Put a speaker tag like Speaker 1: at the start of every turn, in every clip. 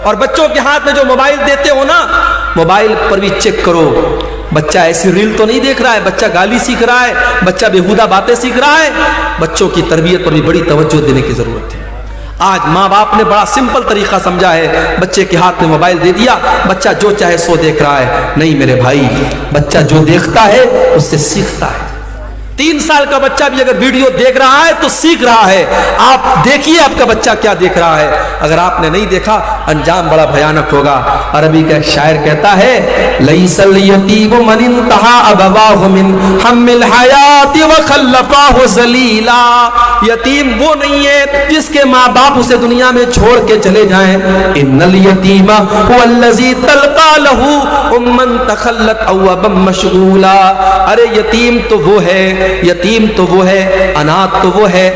Speaker 1: اور بچوں کے ہاتھ میں جو موبائل دیتے ہو نا، موبائل پر بھی چیک کرو بچہ ایسی ریل تو نہیں دیکھ رہا ہے، بچہ گالی سیکھ رہا ہے، بچہ بیہودہ باتیں سیکھ رہا ہے۔ بچوں کی تربیت پر بھی بڑی توجہ دینے کی ضرورت ہے۔ آج ماں باپ نے بڑا سمپل طریقہ سمجھا ہے، بچے کے ہاتھ میں موبائل دے دیا، بچہ جو چاہے سو دیکھ رہا ہے۔ نہیں میرے بھائی، بچہ جو دیکھتا ہے اس سے سیکھتا ہے۔ 3 سال کا بچہ بھی اگر ویڈیو دیکھ رہا ہے تو سیکھ رہا ہے۔ آپ دیکھیے آپ کا بچہ کیا دیکھ رہا ہے، اگر آپ نے نہیں دیکھا انجام بڑا بھیانک ہوگا۔ عربی کا ایک شاعر کہتا ہے، لیس الیتیم من انتہا ابواہ من ہم الحیات وخلفاہ ذلیلا۔ یتیم وہ نہیں ہے جس کے ماں باپ اسے دنیا میں چھوڑ کے چلے جائیں۔ ان الیتیم هو الذی تلقى له امن تخلت او ابا مشغولا۔ ارے یتیم تو وہ ہے، یتیم تو وہ ہے، اناتھ تو وہ ہے،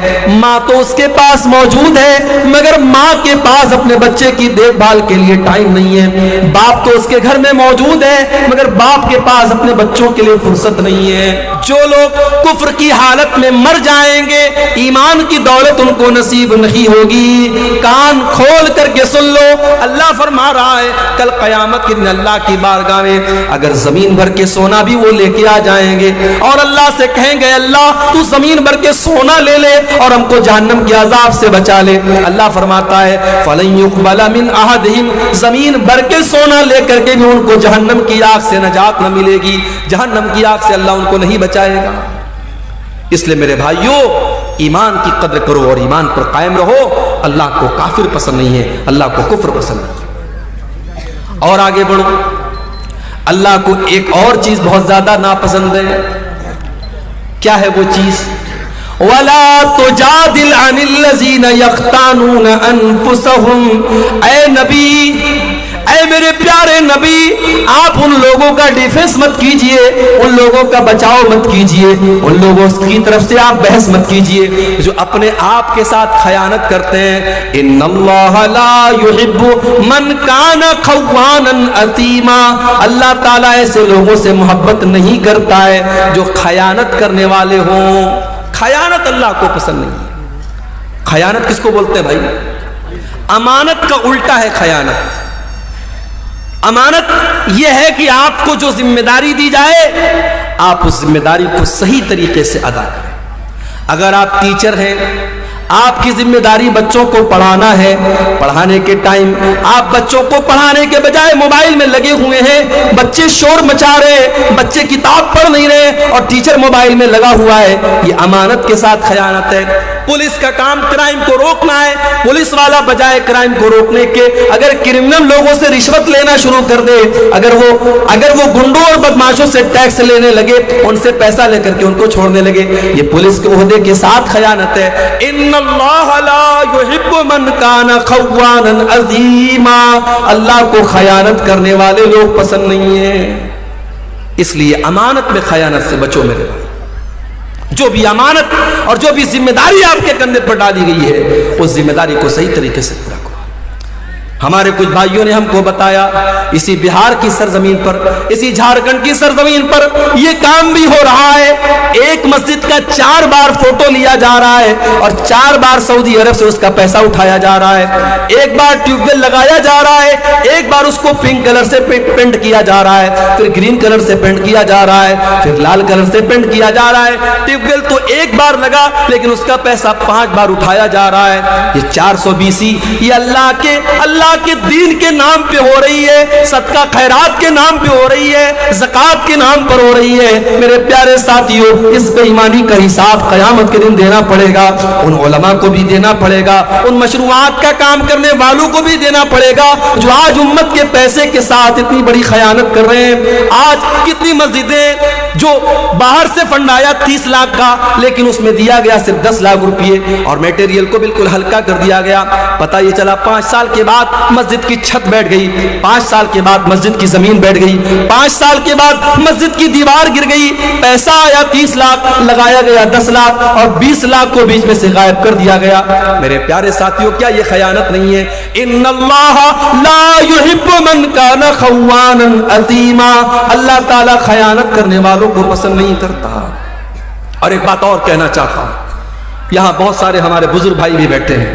Speaker 1: ماں تو اس کے پاس موجود ہے مگر ماں کے پاس اپنے بچے کی دیکھ بھال کے لیے ٹائم نہیں ہے۔ باپ تو اس کے گھر میں موجود ہے مگر باپ کے پاس اپنے بچوں کے لیے فرصت نہیں ہے۔ جو لوگ کفر کی حالت میں مر جائیں گے، ایمان کی دولت ان کو نصیب نہیں ہوگی۔ کان کھول کر کے سن لو، اللہ فرما رہا ہے کل قیامت کے دن اللہ کی بارگاہ میں اگر زمین بھر کے سونا بھی وہ لے کے آ جائیں گے اور اللہ سے کہیں گے اللہ تو زمین بھر کے سونا لے لے اور ہم کو جہنم کے عذاب سے بچا لے، اللہ فرماتا ہے فَلَن يُقْبَلَ مِنْ أَحَدِهِمْ، زمین بھر کے سونا لے کر کے بھی ان کو جہنم کی آگ سے نجات نہ ملے گی، جہنم کی آگ سے اللہ ان کو نہیں بچائے گا۔ اس لیے میرے بھائیوں، ایمان کی قدر کرو اور ایمان پر قائم رہو۔ اللہ کو کافر پسند نہیں ہے، اللہ کو کفر پسند ہے۔ اور آگے بڑھو، اللہ کو ایک اور چیز بہت زیادہ ناپسند ہے۔ کیا ہے وہ چیز؟ وَلَا تُجَادِلْ عَنِ الَّذِينَ يَخْتَانُونَ أَنفُسَهُمْ۔ اے نبی، اے میرے پیارے نبی، آپ ان لوگوں کا ڈیفنس مت کیجئے، ان لوگوں کا بچاؤ مت کیجئے، ان لوگوں کی طرف سے آپ بحث مت کیجئے جو اپنے آپ کے ساتھ خیانت کرتے ہیں۔ ان اللہ لا يحب من کان خوانا اثیما۔ اللہ تعالیٰ ایسے لوگوں سے محبت نہیں کرتا ہے جو خیانت کرنے والے ہوں۔ خیانت اللہ کو پسند نہیں ہے۔ خیانت کس کو بولتے ہیں بھائی؟ امانت کا الٹا ہے خیانت۔ امانت یہ ہے کہ آپ کو جو ذمہ داری دی جائے آپ اس ذمہ داری کو صحیح طریقے سے ادا کریں۔ اگر آپ ٹیچر ہیں، آپ کی ذمہ داری بچوں کو پڑھانا ہے، پڑھانے کے ٹائم آپ بچوں کو پڑھانے کے بجائے موبائل میں لگے ہوئے ہیں، بچے شور مچا رہے، بچے کتاب پڑھ نہیں رہے اور ٹیچر موبائل میں لگا ہوا ہے، یہ امانت کے ساتھ خیانت ہے۔ پولیس کا کام کرائم کو روکنا ہے، پولیس والا بجائے کرائم کو روکنے کے اگر کرمنل لوگوں سے رشوت لینا شروع کر دے، اگر وہ گنڈوں اور بدماشوں سے ٹیکس لینے لگے، ان سے پیسہ لے کر کے ان کو چھوڑنے لگے، یہ پولیس کے عہدے کے ساتھ خیانت ہے۔ ان اللہ لا يحب من کان خوانا عظیما۔ اللہ کو خیانت کرنے والے لوگ پسند نہیں ہیں، اس لیے امانت میں خیانت سے بچو میرے بھائی۔ جو بھی امانت اور جو بھی ذمہ داری آپ کے کندھے پر ڈالی گئی ہے اس ذمہ داری کو صحیح طریقے سے پورا کرو۔ ہمارے کچھ بھائیوں نے ہم کو بتایا اسی بہار کی سرزمین پر، اسی جھارکھنڈ کی سرزمین پر یہ کام بھی ہو رہا ہے۔ ایک مسجد کا 4 بار فوٹو لیا جا رہا ہے اور 4 بار سعودی عرب سے اس کا پیسہ اٹھایا جا رہا ہے۔ ایک بار ٹیوب ویل لگایا جا رہا ہے، ایک بار اس کو پنک کلر سے پینٹ کیا جا رہا ہے، پھر گرین کلر سے پینٹ کیا جا رہا ہے، پھر لال کلر سے پینٹ کیا جا رہا ہے۔ ٹیوب ویل تو ایک بار لگا لیکن اس کا پیسہ 5 بار اٹھایا جا رہا ہے۔ یہ 420 یہ اللہ کے دین کے نام پہ ہو رہی ہے، صدقہ خیرات کے نام پہ ہو رہی ہے، زکوٰۃ کے نام پر ہو رہی ہے۔ میرے پیارے ساتھیوں، اس بے ایمانی کا حساب قیامت کے دن دینا پڑے گا، ان علماء کو بھی دینا پڑے گا، ان مشروعات کا کام کرنے والوں کو بھی دینا پڑے گا جو آج امت کے پیسے کے ساتھ اتنی بڑی خیانت کر رہے ہیں۔ آج کتنی مسجدیں جو باہر سے فنڈ آیا 30 لاکھ کا لیکن اس میں دیا گیا صرف 10 لاکھ روپئے اور میٹیریل کو بالکل ہلکا کر دیا گیا۔ پتہ یہ چلا 5 سال کے بعد مسجد کی چھت بیٹھ گئی، 5 سال کے بعد مسجد کی زمین بیٹھ گئی، 5 سال کے بعد مسجد کی دیوار گر گئی، پیسہ آیا 30 لاکھ، لگایا گیا 10 لاکھ اور 20 لاکھ کو بیچ میں سے غائب کر دیا گیا۔ میرے پیارے ساتھیوں، کیا یہ خیانت نہیں ہے؟ ان اللہ لا يحب من کان خوانا اثیما۔ اللہ تعالیٰ خیانت کرنے والوں کو پسند نہیں کرتا۔ اور ایک بات اور کہنا چاہتا ہوں، یہاں بہت سارے ہمارے بزرگ بھائی بھی بیٹھے ہیں،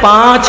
Speaker 1: 5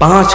Speaker 1: 5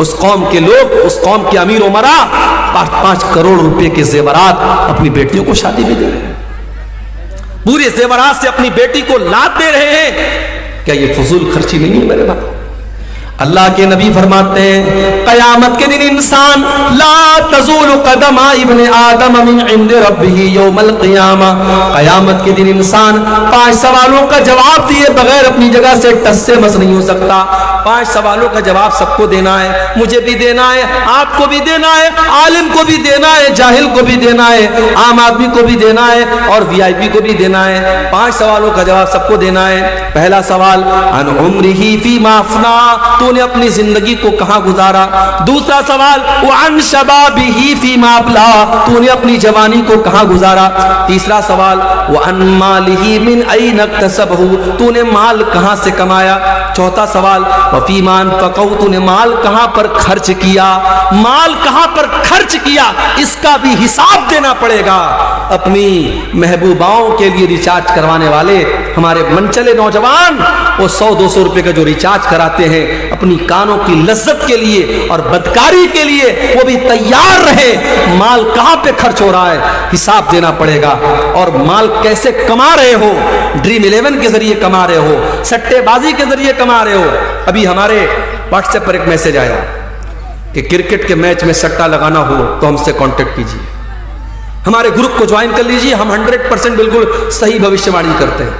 Speaker 1: اس قوم کے لوگ، اس قوم کے امیر امرا 5 کروڑ روپے کے زیورات اپنی بیٹیوں کو شادی میں دے رہے ہیں، پورے زیورات سے اپنی بیٹی کو لاد دے رہے ہیں. کیا یہ فضول خرچی نہیں ہے میرے بھائی؟ اللہ کے نبی فرماتے ہیں قیامت کے دن انسان لا تزول قدم ابن آدم من عند ربه یوم القیامہ، قیامت کے دن انسان 5 سوالوں کا جواب دیے بغیر اپنی جگہ سے ٹس سے مس نہیں ہو سکتا. 5 سوالوں کا جواب سب کو دینا ہے، مجھے بھی دینا ہے، آپ کو بھی دینا ہے، عالم کو بھی دینا ہے، جاہل کو بھی دینا ہے، عام آدمی کو بھی دینا ہے، اور VIP کو بھی دینا ہے. 5 سوالوں کا جواب سب کو دینا ہے. پہلا سوال عن عمرہ فیما افنا، تو نے اپنی زندگی کو کہاں گزارا. دوسرا سوال وعن شبابہ فیما ابلا، تو نے اپنی جوانی کو کہاں گزارا. تیسرا سوال وعن مالہ من این اکتسبہ، تو نے مال کہاں سے کمایا. چوتھا سوال وفیما انفقہ، تو نے مال کہاں پر خرچ کیا، مال کہاں پر خرچ کیا، اس کا بھی حساب دینا پڑے گا. اپنی محبوباؤں کے لیے ریچارج کروانے والے ہمارے منچلے نوجوان، وہ 100-200 روپے کا جو ریچارج کراتے ہیں اپنی کانوں کی لذت کے لیے اور بدکاری کے لیے، وہ بھی تیار رہے. مال کہاں پہ خرچ ہو رہا ہے حساب دینا پڑے گا. اور مال کیسے کما رہے ہو، ڈریم 11 کے ذریعے کما رہے ہو، سٹے بازی کے ذریعے کما رہے ہو. ابھی ہمارے واٹس ایپ پر ایک میسج آیا کہ کرکٹ کے میچ میں سٹا لگانا ہو تو ہم سے کانٹیکٹ کیجیے، ہمارے گروپ کو جوائن کر لیجیے، ہم 100% بالکل صحیح بھوشیہ وانی کرتے ہیں.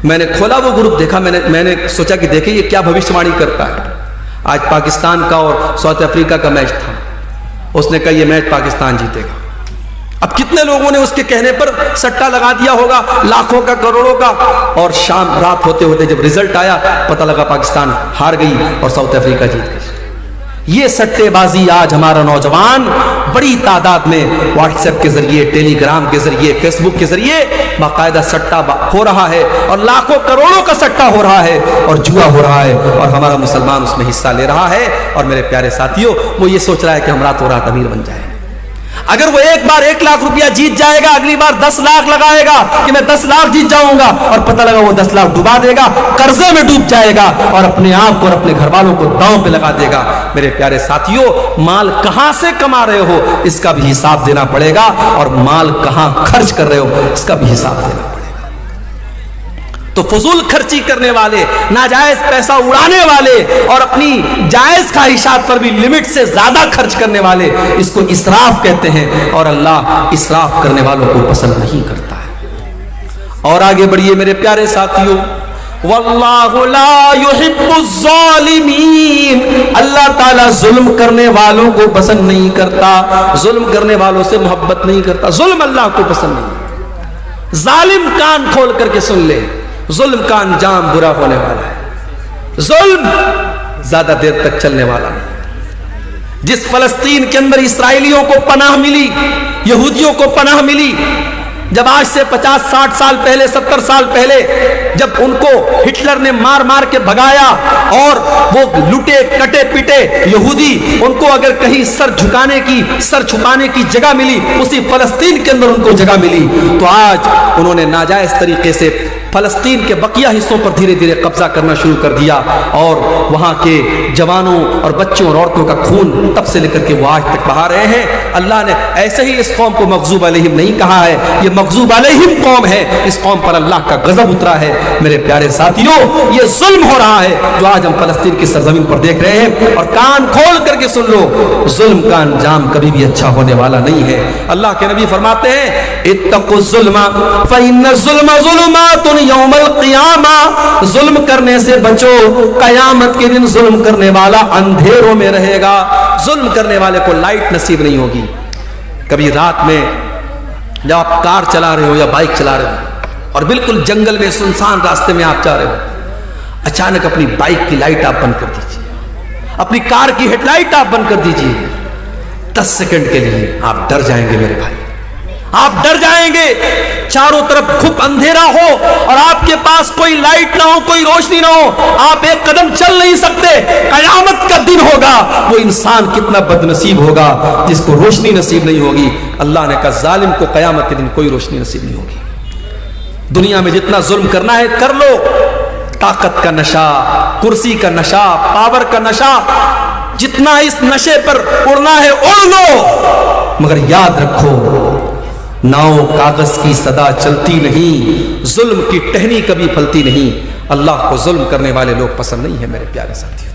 Speaker 1: میں نے کھولا وہ گروپ، دیکھا، میں نے سوچا کہ دیکھیں یہ کیا بھوشیہ وانی کرتا ہے. آج پاکستان کا اور ساؤتھ افریقہ کا میچ تھا، اس نے کہا یہ میچ پاکستان جیتے گا. اب کتنے لوگوں نے اس کے کہنے پر سٹا لگا دیا ہوگا، لاکھوں کا، کروڑوں کا. اور شام رات ہوتے ہوتے جب رزلٹ آیا پتہ لگا پاکستان ہار گئی اور ساؤتھ افریقہ جیت گئی. یہ سٹے بازی آج ہمارا نوجوان بڑی تعداد میں واٹس ایپ کے ذریعے، ٹیلی گرام کے ذریعے، فیس بک کے ذریعے باقاعدہ سٹا ہو رہا ہے، اور لاکھوں کروڑوں کا سٹا ہو رہا ہے اور جوا ہو رہا ہے، اور ہمارا مسلمان اس میں حصہ لے رہا ہے. اور میرے پیارے ساتھیوں، وہ یہ سوچ رہا ہے کہ ہم راتوں رات امیر بن جائیں. اگر وہ ایک بار 1 لاکھ روپیہ جیت جائے گا، اگلی بار 10 لاکھ لگائے گا کہ میں 10 لاکھ جیت جاؤں گا، اور پتہ لگا وہ 10 لاکھ ڈبا دے گا، قرضے میں ڈوب جائے گا اور اپنے آپ کو اور اپنے گھر والوں کو داؤں پہ لگا دے گا. میرے پیارے ساتھیوں، مال کہاں سے کما رہے ہو اس کا بھی حساب دینا پڑے گا، اور مال کہاں خرچ کر رہے ہو اس کا بھی حساب دینا پڑے گا. تو فضول خرچی کرنے والے، ناجائز پیسہ اڑانے والے، اور اپنی جائز خواہشات پر بھی لمٹ سے زیادہ خرچ کرنے والے، اس کو اسراف کہتے ہیں، اور اللہ اسراف کرنے والوں کو پسند نہیں کرتا ہے. اور آگے بڑھیے میرے پیارے ساتھیوں، واللہ لا يحب الظالمین، اللہ تعالیٰ ظلم کرنے والوں کو پسند نہیں کرتا، ظلم کرنے والوں سے محبت نہیں کرتا، ظلم اللہ کو پسند نہیں. ظالم کان کھول کر کے سن لے، ظلم کا انجام برا ہونے والا ہے. ظلم زیادہ دیر تک چلنے والا نہیں. جس فلسطین کے اندر اسرائیلیوں کو پناہ ملی، یہودیوں کو پناہ ملی، جب آج سے 50-60 سال پہلے، 70 سال پہلے جب ان کو ہٹلر نے مار مار کے بھگایا اور وہ لٹے کٹے پٹے یہودی، ان کو اگر کہیں سر جھکانے کی، سر چھپانے کی جگہ ملی، اسی فلسطین کے اندر ان کو جگہ ملی. تو آج انہوں نے ناجائز طریقے سے فلسطین کے بقیہ حصوں پر دھیرے دھیرے قبضہ کرنا شروع کر دیا، اور وہاں کے جوانوں اور بچوں اور عورتوں کا خون تب سے لے کر کے وہ آج تک بہا رہے ہیں. اللہ نے ایسے ہی اس قوم کو مغضوب علیہم نہیں کہا ہے، یہ مغضوب علیہم قوم ہے، اس قوم پر اللہ کا غضب اترا ہے. میرے پیارے ساتھیوں، یہ ظلم ہو رہا ہے جو آج ہم فلسطین کی سرزمین پر دیکھ رہے ہیں. اور کان کھول کر کے سن لو، ظلم کا انجام کبھی بھی اچھا ہونے والا نہیں ہے. اللہ کے نبی فرماتے ہیں اتقوا الظلم فإن الظلم ظلمات یوم القیامہ، ظلم کرنے سے بچو، قیامت کے دن ظلم کرنے والا اندھیروں میں رہے گا. ظلم کرنے والے کو لائٹ نصیب نہیں ہوگی. کبھی رات میں جب آپ کار چلا رہے ہو یا بائک چلا رہے ہو اور بالکل جنگل میں سنسان راستے میں آپ جا رہے ہو، اچانک اپنی بائک کی لائٹ آپ بند کر دیجیے، اپنی کار کی ہیڈ لائٹ آپ بند کر دیجیے. 10 سیکنڈ کے لیے آپ ڈر جائیں گے میرے بھائی، آپ ڈر جائیں گے. چاروں طرف خوب اندھیرا ہو اور آپ کے پاس کوئی لائٹ نہ ہو، کوئی روشنی نہ ہو، آپ ایک قدم چل نہیں سکتے. قیامت کا دن ہوگا، وہ انسان کتنا بد نصیب ہوگا جس کو روشنی نصیب نہیں ہوگی. اللہ نے کہا ظالم کو قیامت کے دن کوئی روشنی نصیب نہیں ہوگی. دنیا میں جتنا ظلم کرنا ہے کر لو، طاقت کا نشہ، کرسی کا نشہ، پاور کا نشہ، جتنا اس نشے پر اڑنا ہے اڑ لو، مگر یاد رکھو ناؤ کاغذ کی صدا چلتی نہیں، ظلم کی ٹہنی کبھی پھلتی نہیں۔ اللہ کو ظلم کرنے والے لوگ پسند نہیں ہیں میرے پیارے ساتھیوں۔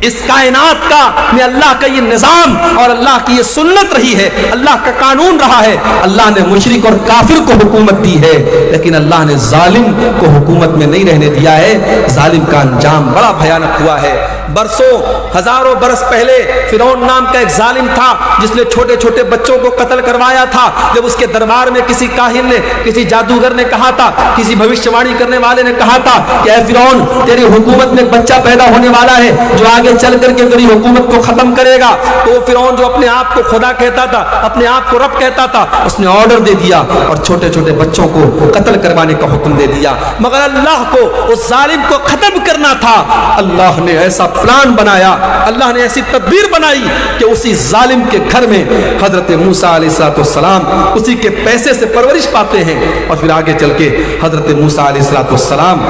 Speaker 1: اس کائنات کا میں اللہ کا یہ نظام اور اللہ کی یہ سنت رہی ہے، اللہ کا قانون رہا ہے۔ اللہ نے مشرک اور کافر کو حکومت دی ہے، لیکن اللہ نے ظالم کو حکومت میں نہیں رہنے دیا ہے۔ ظالم کا انجام بڑا بھیانک ہوا ہے۔ برسوں ہزاروں برس پہلے فرعون نام کا ایک ظالم تھا جس نے چھوٹے چھوٹے بچوں کو قتل کروایا تھا۔ جب اس کے دربار میں کسی کاہن نے، کسی جادوگر نے کہا تھا، کسی بھوشیوانی کرنے والے نے کہا تھا کہ اے فرعون تیری حکومت میں ایک بچہ پیدا ہونے والا ہے جو آگے چل کر کے تیری حکومت کو ختم کرے گا، تو فرعون جو اپنے آپ کو خدا کہتا تھا، اپنے آپ کو رب کہتا تھا، اس نے آرڈر دے دیا اور چھوٹے چھوٹے بچوں کو قتل کروانے کا حکم دے دیا۔ مگر اللہ کو اس ظالم کو ختم کرنا تھا۔ اللہ نے ایسا پلان بنایا، اللہ نے ایسی تدبیر بنائی کہ اسی ظالم کے گھر میں حضرت موسیٰ علیہ السلام اسی کے پیسے سے پرورش پاتے ہیں، اور پھر آگے چل کے حضرت موسیٰ علیہ السلام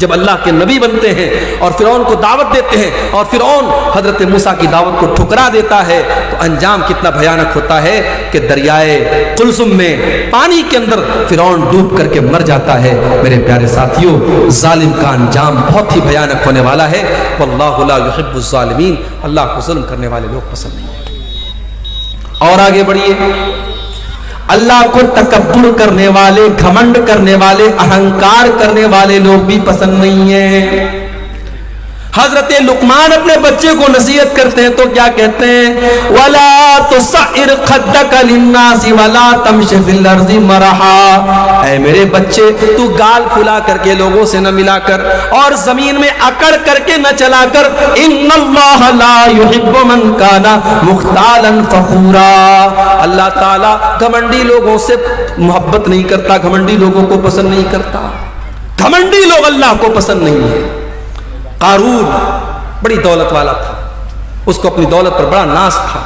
Speaker 1: جب اللہ کے نبی بنتے ہیں اور فرعون کو دعوت دیتے ہیں اور فرعون حضرت موسیٰ کی دعوت کو ٹھکرا دیتا ہے، تو انجام کتنا بھیانک ہوتا ہے کہ دریائے قلزم میں پانی کے اندر فرعون ڈوب کر کے مر جاتا ہے۔ میرے پیارے ساتھیوں، ظالم کا انجام بہت ہی بھیانک ہونے والا ہے۔ واللہ لا یحب الظالمین، اللہ کو ظلم کرنے والے لوگ پسند نہیں ہیں۔ اور آگے بڑھیے، اللہ کو تکبر کرنے والے، گھمنڈ کرنے والے، اہنکار کرنے والے لوگ بھی پسند نہیں ہیں۔ حضرت لقمان اپنے بچے کو نصیحت کرتے ہیں تو کیا کہتے ہیں؟ وَلَا تُسَعِّرْ خَدَّكَ لِلنَّاسِ وَلَا تَمْشِ فِي الْأَرْضِ مَرَحًا، اے میرے بچے تو گال پھلا کر کے لوگوں سے نہ ملا کر اور زمین میں اکڑ کر کے نہ چلا کر۔ إِنَّ اللَّهَ لَا يُحِبُّ مَنْ كَانَ مُخْتَالًا فَخُورًا، اللہ تعالیٰ گھمنڈی لوگوں سے محبت نہیں کرتا، گھمنڈی لوگوں کو پسند نہیں کرتا۔ گھمنڈی لوگ اللہ کو پسند نہیں ہیں۔ قارون بڑی دولت والا تھا، اس کو اپنی دولت پر بڑا ناز تھا،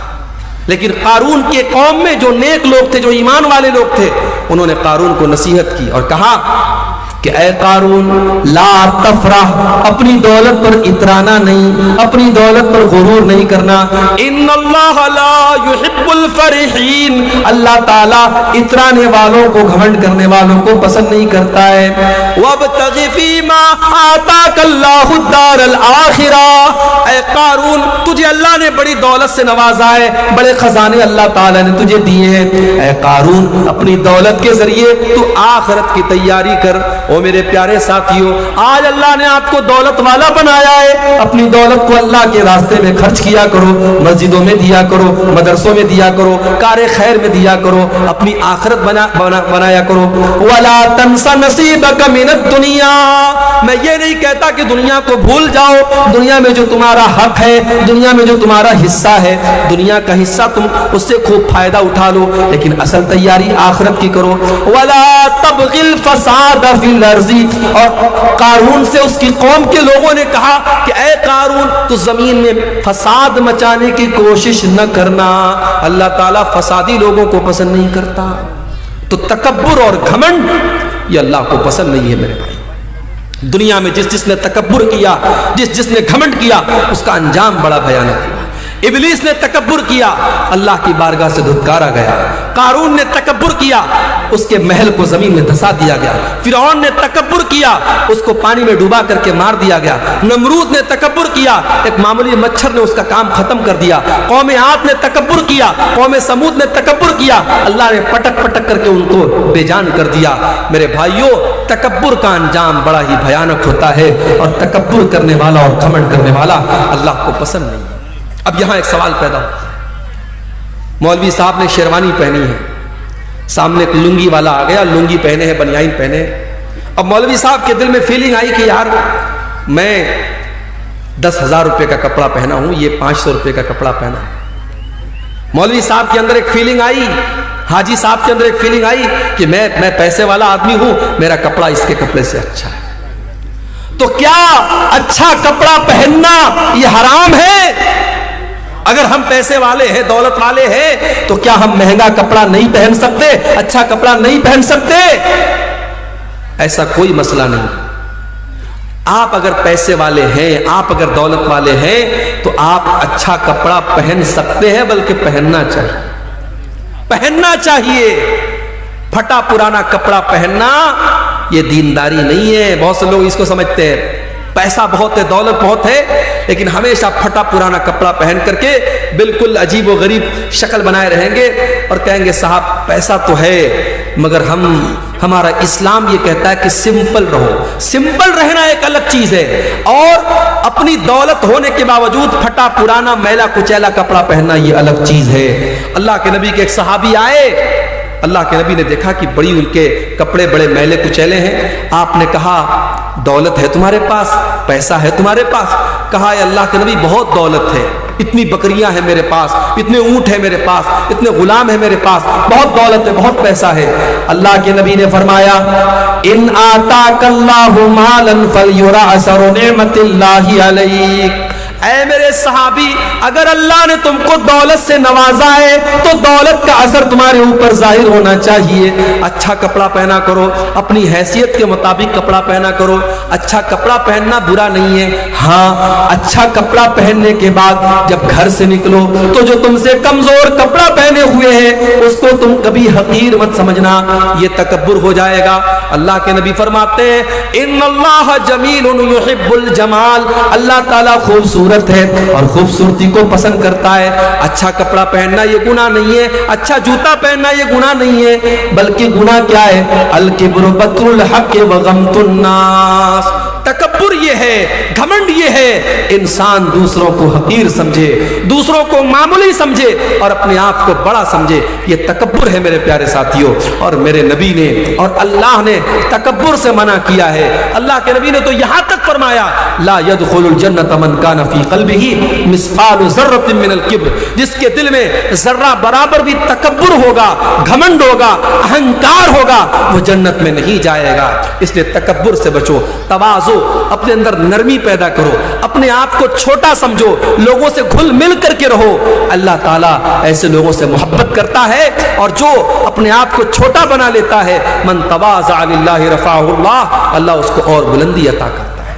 Speaker 1: لیکن قارون کے قوم میں جو نیک لوگ تھے، جو ایمان والے لوگ تھے، انہوں نے قارون کو نصیحت کی اور کہا کہ اے قارون لا تفرح، اپنی دولت پر اترانا نہیں، اپنی دولت پر غرور نہیں کرنا۔ ان اللہ لا يحب الفرحین، اللہ تعالیٰ اترانے والوں کو، گھمنڈ کرنے والوں کو پسند نہیں کرتا ہے۔ وابتغ فیما آتاک اللہ الدار الآخرہ، اے قارون تجھے اللہ نے بڑی دولت سے نوازا ہے، بڑے خزانے اللہ تعالیٰ نے تجھے دیے ہیں، اے قارون اپنی دولت کے ذریعے تو آخرت کی تیاری کر۔ او میرے پیارے ساتھیوں، آج اللہ نے آپ کو دولت والا بنایا ہے، اپنی دولت کو اللہ کے راستے میں خرچ کیا کرو، مسجدوں میں دیا کرو، مدرسوں میں دیا کرو، کار خیر میں دیا کرو، اپنی آخرت بنایا کرو۔ وَلَا تَنْسَ نَصِيبَكَ مِنَ الدُّنْيَا، میں یہ نہیں کہتا کہ دنیا کو بھول جاؤ، دنیا میں جو تمہارا حق ہے، دنیا میں جو تمہارا حصہ ہے، دنیا کا حصہ تم اس سے خوب فائدہ اٹھا لو، لیکن اصل تیاری آخرت کی کرو۔ وَلَا تَبْغِ الْفَسَادَ فِي الْأَرْضِ، اور قارون سے اس کی قوم کے لوگوں نے کہا کہ اے قارون تو زمین میں فساد مچانے کی کوشش نہ کرنا، اللہ تعالیٰ فسادی لوگوں کو پسند نہیں کرتا۔ تو تکبر اور گھمنڈ یہ اللہ کو پسند نہیں ہے میرے بھائی۔ دنیا میں جس نے تکبر کیا، جس نے گھمنڈ کیا، اس کا انجام بڑا بھیانک ہوا۔ ابلیس نے تکبر کیا، اللہ کی بارگاہ سے دھتکارا گیا۔ قارون نے تکبر کیا، اس کے محل کو زمین میں دھسا دیا گیا۔ فرعون نے تکبر کیا، اس کو پانی میں ڈوبا کر کے مار دیا گیا۔ نمرود نے تکبر کیا، ایک معمولی مچھر نے اس کا کام ختم کر دیا۔ قوم عاد نے تکبر کیا، قوم سمود نے تکبر کیا، اللہ نے پٹک پٹک کر کے ان کو بے جان کر دیا۔ میرے بھائیوں، تکبر کا انجام بڑا ہی بھیانک ہوتا ہے، اور تکبر کرنے والا اور گھمنڈ کرنے والا اللہ کو پسند نہیں ہے۔ اب یہاں ایک سوال پیدا ہوتا ہے، مولوی صاحب نے شیروانی پہنی ہے، سامنے ایک لنگی والا آ گیا، لنگی پہنے ہے، بنیان پہنے۔ اب مولوی صاحب کے دل میں فیلنگ آئی کہ یار میں 10,000 روپے کا کپڑا پہنا ہوں، یہ 500 روپے کا کپڑا پہنا ہے۔ مولوی صاحب کے اندر ایک فیلنگ آئی، حاجی صاحب کے اندر ایک فیلنگ آئی کہ میں پیسے والا آدمی ہوں، میرا کپڑا اس کے کپڑے سے اچھا ہے۔ تو کیا اچھا کپڑا پہننا یہ حرام ہے؟ اگر ہم پیسے والے ہیں، دولت والے ہیں، تو کیا ہم مہنگا کپڑا نہیں پہن سکتے، اچھا کپڑا نہیں پہن سکتے؟ ایسا کوئی مسئلہ نہیں۔ آپ اگر پیسے والے ہیں، آپ اگر دولت والے ہیں تو آپ اچھا کپڑا پہن سکتے ہیں، بلکہ پہننا چاہیے۔ پھٹا پرانا کپڑا پہننا یہ دینداری نہیں ہے۔ بہت سے لوگ اس کو سمجھتے ہیں پیسہ بہت ہے، دولت بہت ہے، لیکن ہمیشہ پھٹا پرانا کپڑا پہن کر کے بالکل عجیب و غریب شکل بنائے رہیں گے اور کہیں گے صاحب پیسہ تو ہے، مگر ہمارا اسلام یہ کہتا ہے کہ سمپل رہو۔ سمپل رہنا ایک الگ چیز ہے، اور اپنی دولت ہونے کے باوجود پھٹا پرانا میلا کچیلا کپڑا پہننا یہ الگ چیز ہے۔ اللہ کے نبی کے ایک صحابی آئے، اللہ کے نبی نے دیکھا کہ بڑی ان کے کپڑے بڑے میلے کچیلے ہیں۔ آپ نے کہا دولت ہے تمہارے پاس، پیسہ ہے تمہارے پاس؟ کہا اے اللہ کے نبی بہت دولت ہے، اتنی بکریاں ہیں میرے پاس، اتنے اونٹ ہیں میرے پاس، اتنے غلام ہیں میرے پاس، بہت دولت ہے، بہت پیسہ ہے۔ اللہ کے نبی نے فرمایا ان آتاک اللہ مالا فلیرعصر نعمت اللہ علیک۔ اے میرے صحابی، اگر اللہ نے تم کو دولت سے نوازا ہے تو دولت کا اثر تمہارے اوپر ظاہر ہونا چاہیے۔ اچھا کپڑا پہنا کرو، اپنی حیثیت کے مطابق کپڑا پہنا کرو۔ اچھا کپڑا پہننا برا نہیں ہے، ہاں اچھا کپڑا پہننے کے بعد جب گھر سے نکلو تو جو تم سے کمزور کپڑا پہنے ہوئے ہیں اس کو تم کبھی حقیر مت سمجھنا، یہ تکبر ہو جائے گا۔ اللہ کے نبی فرماتے ہیں ان اللہ جمیل یحب الجمال، اللہ تعالیٰ خوبصورت ہے اور خوبصورتی کو پسند کرتا ہے۔ اچھا کپڑا پہننا یہ گناہ نہیں ہے، اچھا جوتا پہننا یہ گناہ نہیں ہے، بلکہ گناہ کیا ہے؟ الکبر بطر الحق وغمط الناس، تکبر یہ ہے، گھمنڈ یہ ہے انسان دوسروں کو حقیر سمجھے، دوسروں کو معمولی سمجھے اور اپنے آپ کو بڑا سمجھے، یہ تکبر ہے میرے پیارے ساتھیوں۔ اور میرے نبی نے اور اللہ نے تکبر سے منع کیا ہے۔ اللہ کے نبی نے تو یہاں تک فرمایا لا يدخل الجنت من کان فی قلبہ مثقال ذرۃ من الکبر، جس کے دل میں ذرہ برابر بھی تکبر ہوگا، گھمنڈ ہوگا، اہنکار ہوگا، وہ جنت میں نہیں جائے گا۔ اس لیے تکبر سے بچو، تواضع، اپنے اندر نرمی پیدا کرو، اپنے آپ کو چھوٹا سمجھو، لوگوں سے گھل مل کر کے رہو۔ اللہ تعالیٰ ایسے لوگوں سے محبت کرتا ہے، اور جو اپنے آپ کو چھوٹا بنا لیتا ہے من تواضع للہ رفعہ اللہ، اللہ اس کو اور بلندی عطا کرتا ہے۔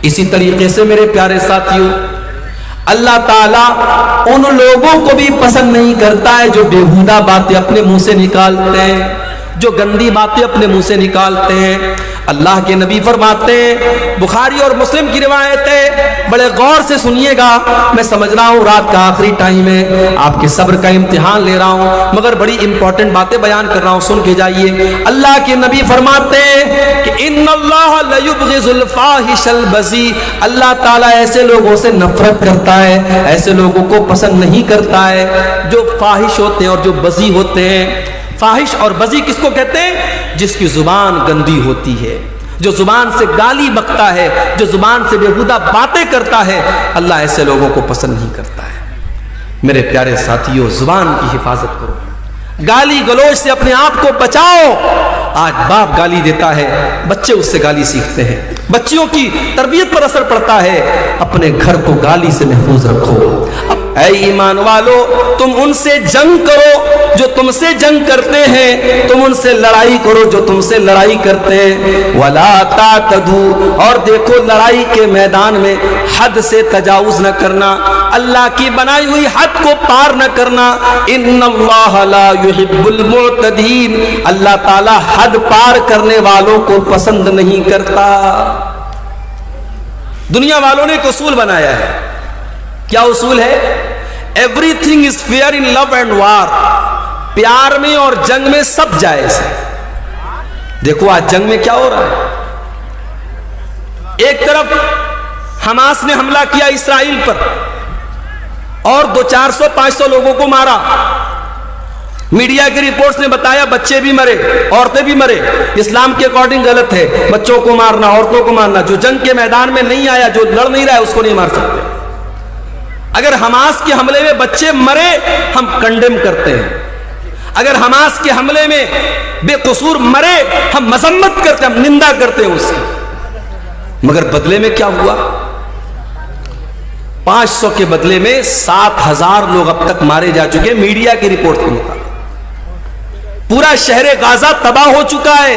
Speaker 1: اسی طریقے سے میرے پیارے ساتھیوں، اللہ تعالیٰ ان لوگوں کو بھی پسند نہیں کرتا ہے جو بیہودہ باتیں اپنے منہ سے نکالتے ہیں، جو گندی باتیں اپنے منہ سے نکالتے ہیں۔ اللہ کے نبی فرماتے ہیں، بخاری اور مسلم کی روایت ہے، بڑے غور سے سنیے گا، میں سمجھ رہا ہوں رات کا آخری ٹائم ہے، آپ کے صبر کا امتحان لے رہا ہوں، مگر بڑی امپورٹنٹ باتیں بیان کر رہا ہوں، سن کے جائیے۔ اللہ کے نبی فرماتے ہیں کہ ان اللہ لیبغض الفاحش البذیء، اللہ تعالیٰ ایسے لوگوں سے نفرت کرتا ہے، ایسے لوگوں کو پسند نہیں کرتا ہے جو فاحش ہوتے ہیں اور جو بذیء ہوتے ہیں۔ فاحش اور بذیء کس کو کہتے ہیں؟ جس کی زبان گندی ہوتی ہے، جو زبان سے گالی بکتا ہے، جو زبان سے بیہودہ باتیں کرتا ہے، اللہ ایسے لوگوں کو پسند نہیں کرتا ہے۔ میرے پیارے ساتھیوں، زبان کی حفاظت کرو، گالی گلوچ سے اپنے آپ کو بچاؤ۔ آج باپ گالی دیتا ہے، بچے اس سے گالی سیکھتے ہیں، بچیوں کی تربیت پر اثر پڑتا ہے۔ اپنے گھر کو گالی سے محفوظ رکھو۔ اے ایمان والو، تم ان سے جنگ کرو جو تم سے جنگ کرتے ہیں، تم ان سے لڑائی کرو جو تم سے لڑائی کرتے ہیں۔ ولا تعتدوا، اور دیکھو لڑائی کے میدان میں حد سے تجاوز نہ کرنا، اللہ کی بنائی ہوئی حد کو پار نہ کرنا۔ ان اللہ لا يحب المعتدین، اللہ تعالی حد پار کرنے والوں کو پسند نہیں کرتا۔ دنیا والوں نے ایک اصول بنایا ہے، کیا اصول ہے؟ Everything is fair in love and war, پیار میں اور جنگ میں سب جائز ہے۔ دیکھو آج جنگ میں کیا ہو رہا ہے، ایک طرف حماس نے حملہ کیا اسرائیل پر اور 400-500 لوگوں کو مارا، میڈیا کی رپورٹس نے بتایا بچے بھی مرے، عورتیں بھی مرے۔ اسلام کے اکارڈنگ غلط ہے بچوں کو مارنا، عورتوں کو مارنا۔ جو جنگ کے میدان میں نہیں آیا، جو لڑ نہیں رہا ہے، اس کو نہیں مار سکتے۔ اگر حماس کے حملے میں بچے مرے ہم کنڈیم کرتے ہیں، اگر حماس کے حملے میں بے قصور مرے ہم مذمت کرتے ہیں، ہم نندا کرتے ہیں اس کی۔ مگر بدلے میں کیا ہوا؟ 500 کے بدلے میں 7000 لوگ اب تک مارے جا چکے، میڈیا کی رپورٹ کے مطابق۔ پورا شہر غازہ تباہ ہو چکا ہے،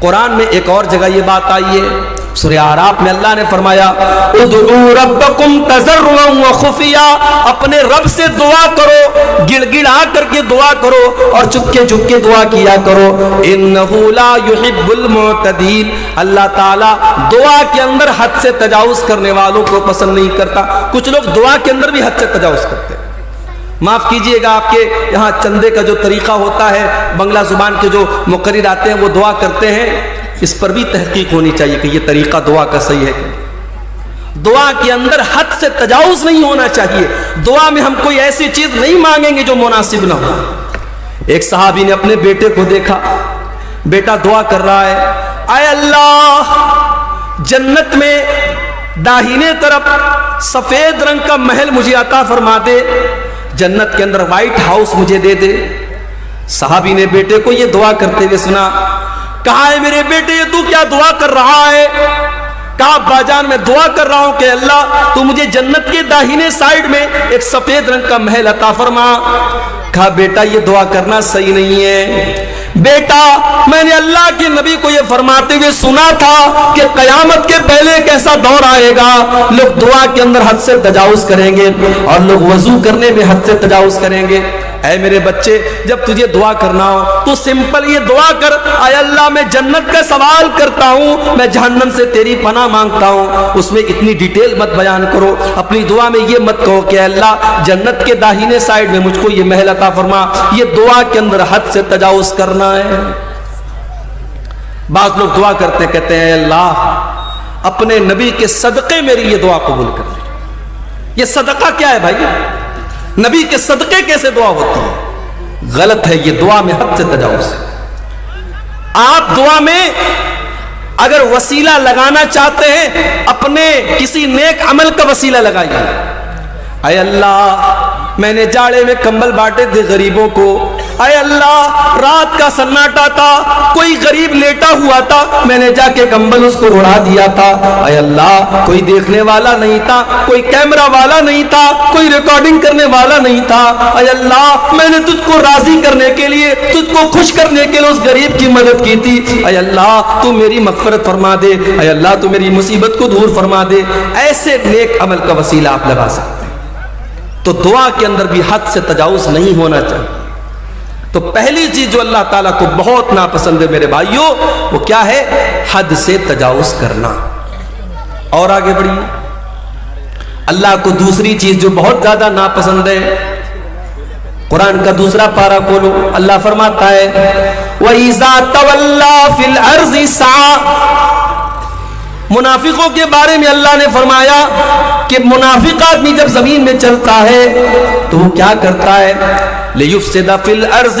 Speaker 1: قرآن میں ایک اور جگہ یہ بات آئی ہے، سورہ اعراف میں اللہ نے فرمایا ادعوا ربکم تضرعا وخفیا، اپنے رب سے دعا کرو، گڑ گڑا کر کے دعا کرو اور چپکے چپکے دعا کیا کرو، انہ لا یحب المعتدین، اللہ تعالیٰ دعا کے اندر حد سے تجاوز کرنے والوں کو پسند نہیں کرتا۔ کچھ لوگ دعا کے اندر بھی حد سے تجاوز کرتے ہیں۔ معاف کیجئے گا، آپ کے یہاں چندے کا جو طریقہ ہوتا ہے، بنگلہ زبان کے جو مقرر آتے ہیں وہ دعا کرتے ہیں، اس پر بھی تحقیق ہونی چاہیے کہ یہ طریقہ دعا کا صحیح ہے کہ دعا کے اندر حد سے تجاوز نہیں ہونا چاہیے۔ دعا میں ہم کوئی ایسی چیز نہیں مانگیں گے جو مناسب نہ ہو۔ ایک صحابی نے اپنے بیٹے کو دیکھا، بیٹا دعا کر رہا ہے، اے اللہ جنت میں داہنے طرف سفید رنگ کا محل مجھے عطا فرما دے، جنت کے اندر وائٹ ہاؤس مجھے دے دے۔ صحابی نے بیٹے کو یہ دعا کرتے ہوئے سنا، کہا ہے میرے بیٹے یہ تو کیا دعا کر رہا ہے؟ کہا ابا جان میں دعا کر رہا ہوں کہ اللہ تو مجھے جنت کے داہنے سائیڈ میں ایک سفید رنگ کا محل عطا فرما۔ کہا بیٹا یہ دعا کرنا صحیح نہیں ہے بیٹا، میں نے اللہ کے نبی کو یہ فرماتے ہوئے سنا تھا کہ قیامت کے پہلے ایک ایسا دور آئے گا، لوگ دعا کے اندر حد سے تجاوز کریں گے اور لوگ وضو کرنے میں حد سے تجاوز کریں گے۔ اے میرے بچے جب تجھے دعا کرنا ہو تو سمپل یہ دعا کر، اے اللہ میں جنت کا سوال کرتا ہوں، میں جہنم سے تیری پناہ مانگتا ہوں۔ اس میں اتنی ڈیٹیل مت بیان کرو، اپنی دعا میں یہ مت کہو کہ اللہ جنت کے داہنے سائیڈ میں مجھ کو یہ محل عطا فرما، یہ دعا کے اندر حد سے تجاوز کرنا ہے۔ بعض لوگ دعا کرتے کہتے ہیں اللہ اپنے نبی کے صدقے میری یہ دعا قبول کر لے۔ یہ صدقہ کیا ہے بھائی؟ نبی کے صدقے کیسے دعا ہوتی ہے؟ غلط ہے، یہ دعا میں حد سے تجاوز ہے۔ آپ دعا میں اگر وسیلہ لگانا چاہتے ہیں اپنے کسی نیک عمل کا وسیلہ لگائیے۔ اے اللہ میں نے جاڑے میں کمبل بانٹے تھے غریبوں کو، اے اللہ رات کا سناٹا تھا، کوئی غریب لیٹا ہوا تھا، میں نے جا کے کمبل اس کو اڑا دیا تھا، اے اللہ کوئی دیکھنے والا نہیں تھا، کوئی کیمرہ والا نہیں تھا، کوئی ریکارڈنگ کرنے والا نہیں تھا، اے اللہ میں نے تجھ کو راضی کرنے کے لیے، تجھ کو خوش کرنے کے لیے اس غریب کی مدد کی تھی، اے اللہ تو میری مغفرت فرما دے، اے اللہ تو میری مصیبت کو دور فرما دے۔ ایسے نیک عمل کا وسیلہ آپ لگا سکتے ہیں۔ تو دعا کے اندر بھی حد سے تجاوز نہیں ہونا چاہیے۔ تو پہلی چیز جو اللہ تعالیٰ کو بہت ناپسند ہے میرے بھائیوں، وہ کیا ہے؟ حد سے تجاوز کرنا۔ اور آگے بڑھیے، اللہ کو دوسری چیز جو بہت زیادہ ناپسند ہے، قرآن کا دوسرا پارہ کھولو، اللہ فرماتا ہے وَإِذَا تَوَلَّا فِي الْأَرْضِ سَعَى۔ منافقوں کے بارے میں اللہ نے فرمایا کہ منافق آدمی جب زمین میں چلتا ہے تو وہ کیا کرتا ہے؟ لِيُفْسِدَ فِي الْأَرْضِ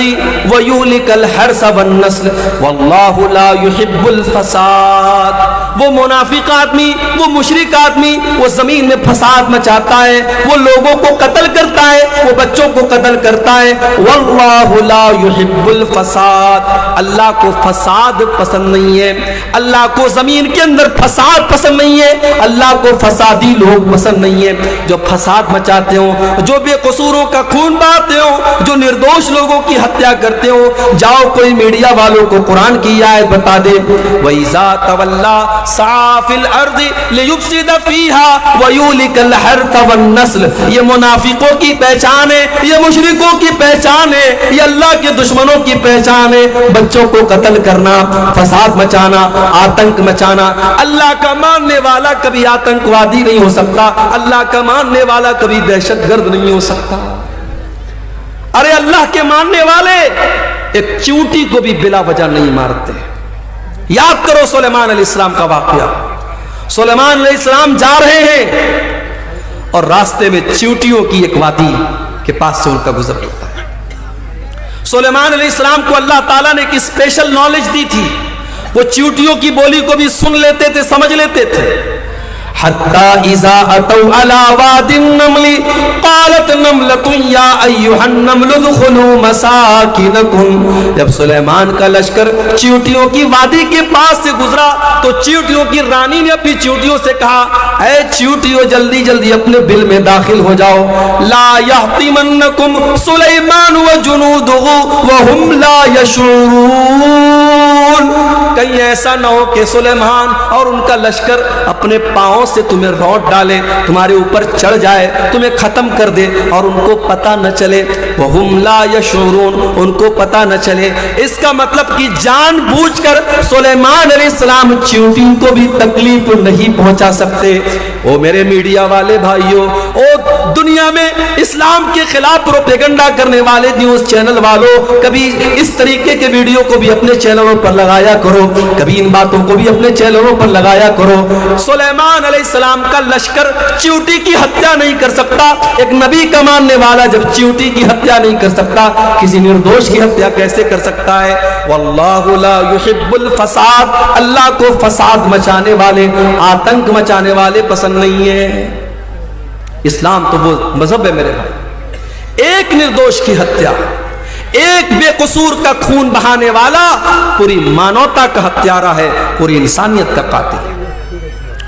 Speaker 1: وَيُهْلِكَ الْحَرْثَ وَالنَّسْلَ وَاللَّهُ لَا يُحِبُّ الْفَسَادَ۔ وہ منافق آدمی، وہ مشرک آدمی، وہ زمین میں فساد مچاتا ہے، وہ لوگوں کو قتل کرتا ہے، وہ بچوں کو قتل کرتا ہے۔ وَاللَّهُ لَا يُحِبُّ الْفَسَادَ، اللہ کو فساد پسند نہیں ہے، اللہ کو زمین کے اندر فساد پسند نہیں ہے، اللہ کو فسادی لوگ پسند نہیں ہے، جو فساد مچاتے ہوں، جو بے قصوروں کا خون بہاتے ہوں، جو نردوش لوگوں کی ہتیا کرتے ہوں۔ جاؤ کوئی میڈیا والوں کو قرآن کی آیت بتا دے، وَإِذَا تَوَلَّا سَعَى فِي الْأَرْضِ لِيُفْسِدَ فِيهَا وَيُهْلِكَ الْحَرْثَ وَالنَّسْلَ۔ یہ منافقوں کی پہچان ہے، یہ مشرکوں کی پہچان ہے، یہ اللہ کے دشمنوں کی پہچان ہے۔ بچوں کو قتل کرنا، فساد مچانا، آتنک مچانا۔ اللہ کا ماننے والا کبھی آتنکوادی نہیں ہو سکتا، اللہ کا ماننے والا کبھی دہشت گرد نہیں ہو سکتا۔ ارے اللہ کے ماننے والے ایک چیونٹی کو بھی بلا وجہ نہیں مارتے۔ یاد کرو سلیمان علیہ السلام کا واقعہ۔ سلیمان علیہ السلام جا رہے ہیں اور راستے میں چیونٹیوں کی ایک وادی کے پاس سے ان کا گزر ہوتا ہے۔ سلیمان علیہ السلام کو اللہ تعالیٰ نے ایک اسپیشل نالج دی تھی، وہ چیونٹیوں کی بولی کو بھی سن لیتے تھے، سمجھ لیتے تھے۔ حتی اذا اتوا علی واد النمل قالت نملۃ یا ایھا النمل ادخلوا مساکنکم۔ جب سلیمان کا لشکر چیونٹیوں کی وادی کے پاس سے گزرا تو چیونٹیوں کی رانی نے اپنی چیونٹیوں سے کہا، اے چیونٹیوں جلدی جلدی اپنے بل میں داخل ہو جاؤ، لا یحطمنکم سلیمان وجنودہ وہم لا یشعرون۔ يشعرون کہیں ایسا نہ ہو کہ سلیمان اور ان کا لشکر اپنے پاؤں سے تمہیں روٹ ڈالے, تمہارے اوپر چڑھ جائے, تمہیں ختم کر دے اور ان کو پتہ نہ چلے. وَهُمْ لَا يَشْعُرُونَ ان کو پتہ نہ چلے. اس کا مطلب کہ جان بوجھ کر سلیمان علیہ السلام چیونٹیوں کو بھی تکلیف نہیں پہنچا سکتے. او میرے میڈیا والے بھائیوں, او دنیا میں اسلام کے خلاف پروپیگنڈا کرنے والے نیوز چینل والوں, کبھی اس طریقے کے ویڈیو کو بھی اپنے چینلوں پر لگایا کرو, کبھی ان باتوں کو بھی اپنے چینلوں پر لگایا کرو. سلیمان علیہ السلام کا لشکر چیونٹی کی ہتیا نہیں کر سکتا. ایک نبی کا ماننے والا جب چیونٹی کی ہتیا نہیں کر سکتا, کسی نردوش کی ہتیا کیسے کر سکتا ہے؟ واللہ لا يحب الفساد, اللہ کو فساد مچانے والے, آتنک مچانے والے پسند نہیں ہے. اسلام تو وہ مذہب ہے میرے بھائی, ایک نردوش کی ہتیا, ایک بے قصور کا خون بہانے والا پوری مانوتا کا ہتھیارہ ہے, پوری انسانیت کا قاتل ہے.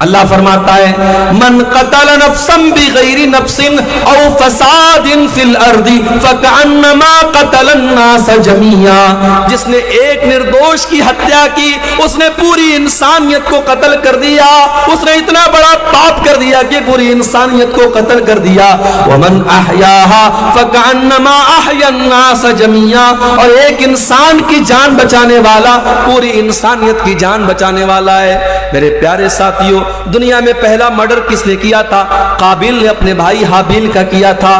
Speaker 1: اللہ فرماتا ہے من قتل نفسا بغیر نفس او فساد فی الارض فکأنما قتل الناس جميعا, جس نے ایک نردوش کی ہتیا کی اس نے پوری انسانیت کو قتل کر دیا. اس نے اتنا بڑا پاپ کر دیا کہ پوری انسانیت کو قتل کر دیا. ومن احیاها فکأنما احیا الناس جميعا, اور ایک انسان کی جان بچانے والا پوری انسانیت کی جان بچانے والا ہے. میرے پیارے ساتھیوں, دنیا میں پہلا مرڈر کس نے کیا تھا؟ قابیل نے اپنے بھائی حابیل کا کیا تھا,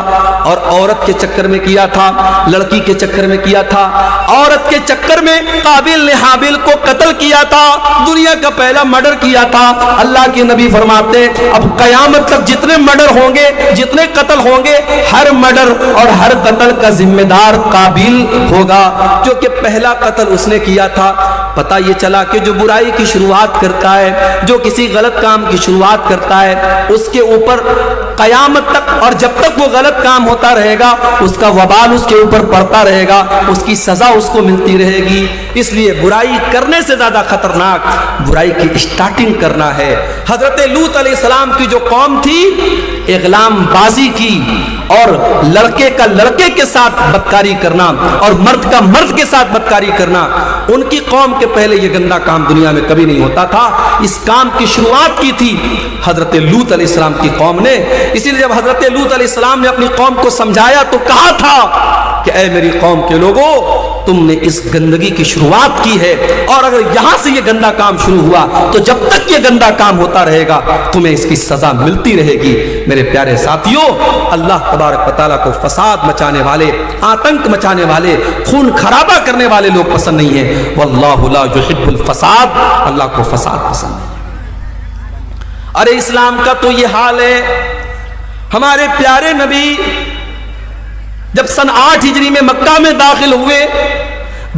Speaker 1: اور عورت کے چکر میں کیا تھا, لڑکی کے چکر میں کیا تھا. عورت کے چکر میں قابیل نے حابیل کو قتل کیا تھا, دنیا کا پہلا مرڈر کیا تھا. اللہ کے نبی فرماتے ہیں اب قیامت تک جتنے مرڈر ہوں گے, جتنے قتل ہوں گے, ہر مرڈر اور ہر قتل کا ذمہ دار قابیل ہوگا, جو کہ پہلا قتل اس نے کیا تھا. پتہ یہ چلا کہ جو برائی کی شروعات کرتا ہے, جو کسی غلط کام کی شروعات کرتا ہے, اس کے اوپر قیامت تک اور جب تک وہ غلط کام ہوتا رہے گا اس کا وبال اس کے اوپر پڑتا رہے گا, اس کی سزا اس کو ملتی رہے گی. اس لیے برائی کرنے سے زیادہ خطرناک برائی کی اسٹارٹنگ کرنا ہے. حضرت لوط علیہ السلام کی جو قوم تھی, اغلام بازی کی اور لڑکے کا لڑکے کے ساتھ بدکاری کرنا اور مرد کا مرد کے ساتھ بدکاری کرنا, ان کی قوم کے پہلے یہ گندا کام دنیا میں کبھی نہیں ہوتا تھا. اس کام کی شروعات کی تھی حضرت لوط علیہ السلام کی قوم نے. اسی لیے جب حضرت لوط علیہ السلام نے اپنی قوم کو سمجھایا تو کہا تھا کہ اے میری قوم کے لوگوں, تم نے اس گندگی کی شروعات کی ہے, اور اگر یہاں سے یہ گندا کام شروع ہوا تو جب تک یہ گندا کام ہوتا رہے گا تمہیں اس کی سزا ملتی رہے گی. میرے پیارے ساتھیوں, اللہ تبارک و تعالیٰ کو فساد مچانے والے, آتنک مچانے والے, خون خرابہ کرنے والے لوگ پسند نہیں ہیں. واللہ لا يحب الفساد, اللہ کو فساد پسند نہیں. ارے اسلام کا تو یہ حال ہے. ہمارے پیارے نبی جب سن 8 ہجری میں مکہ میں داخل ہوئے,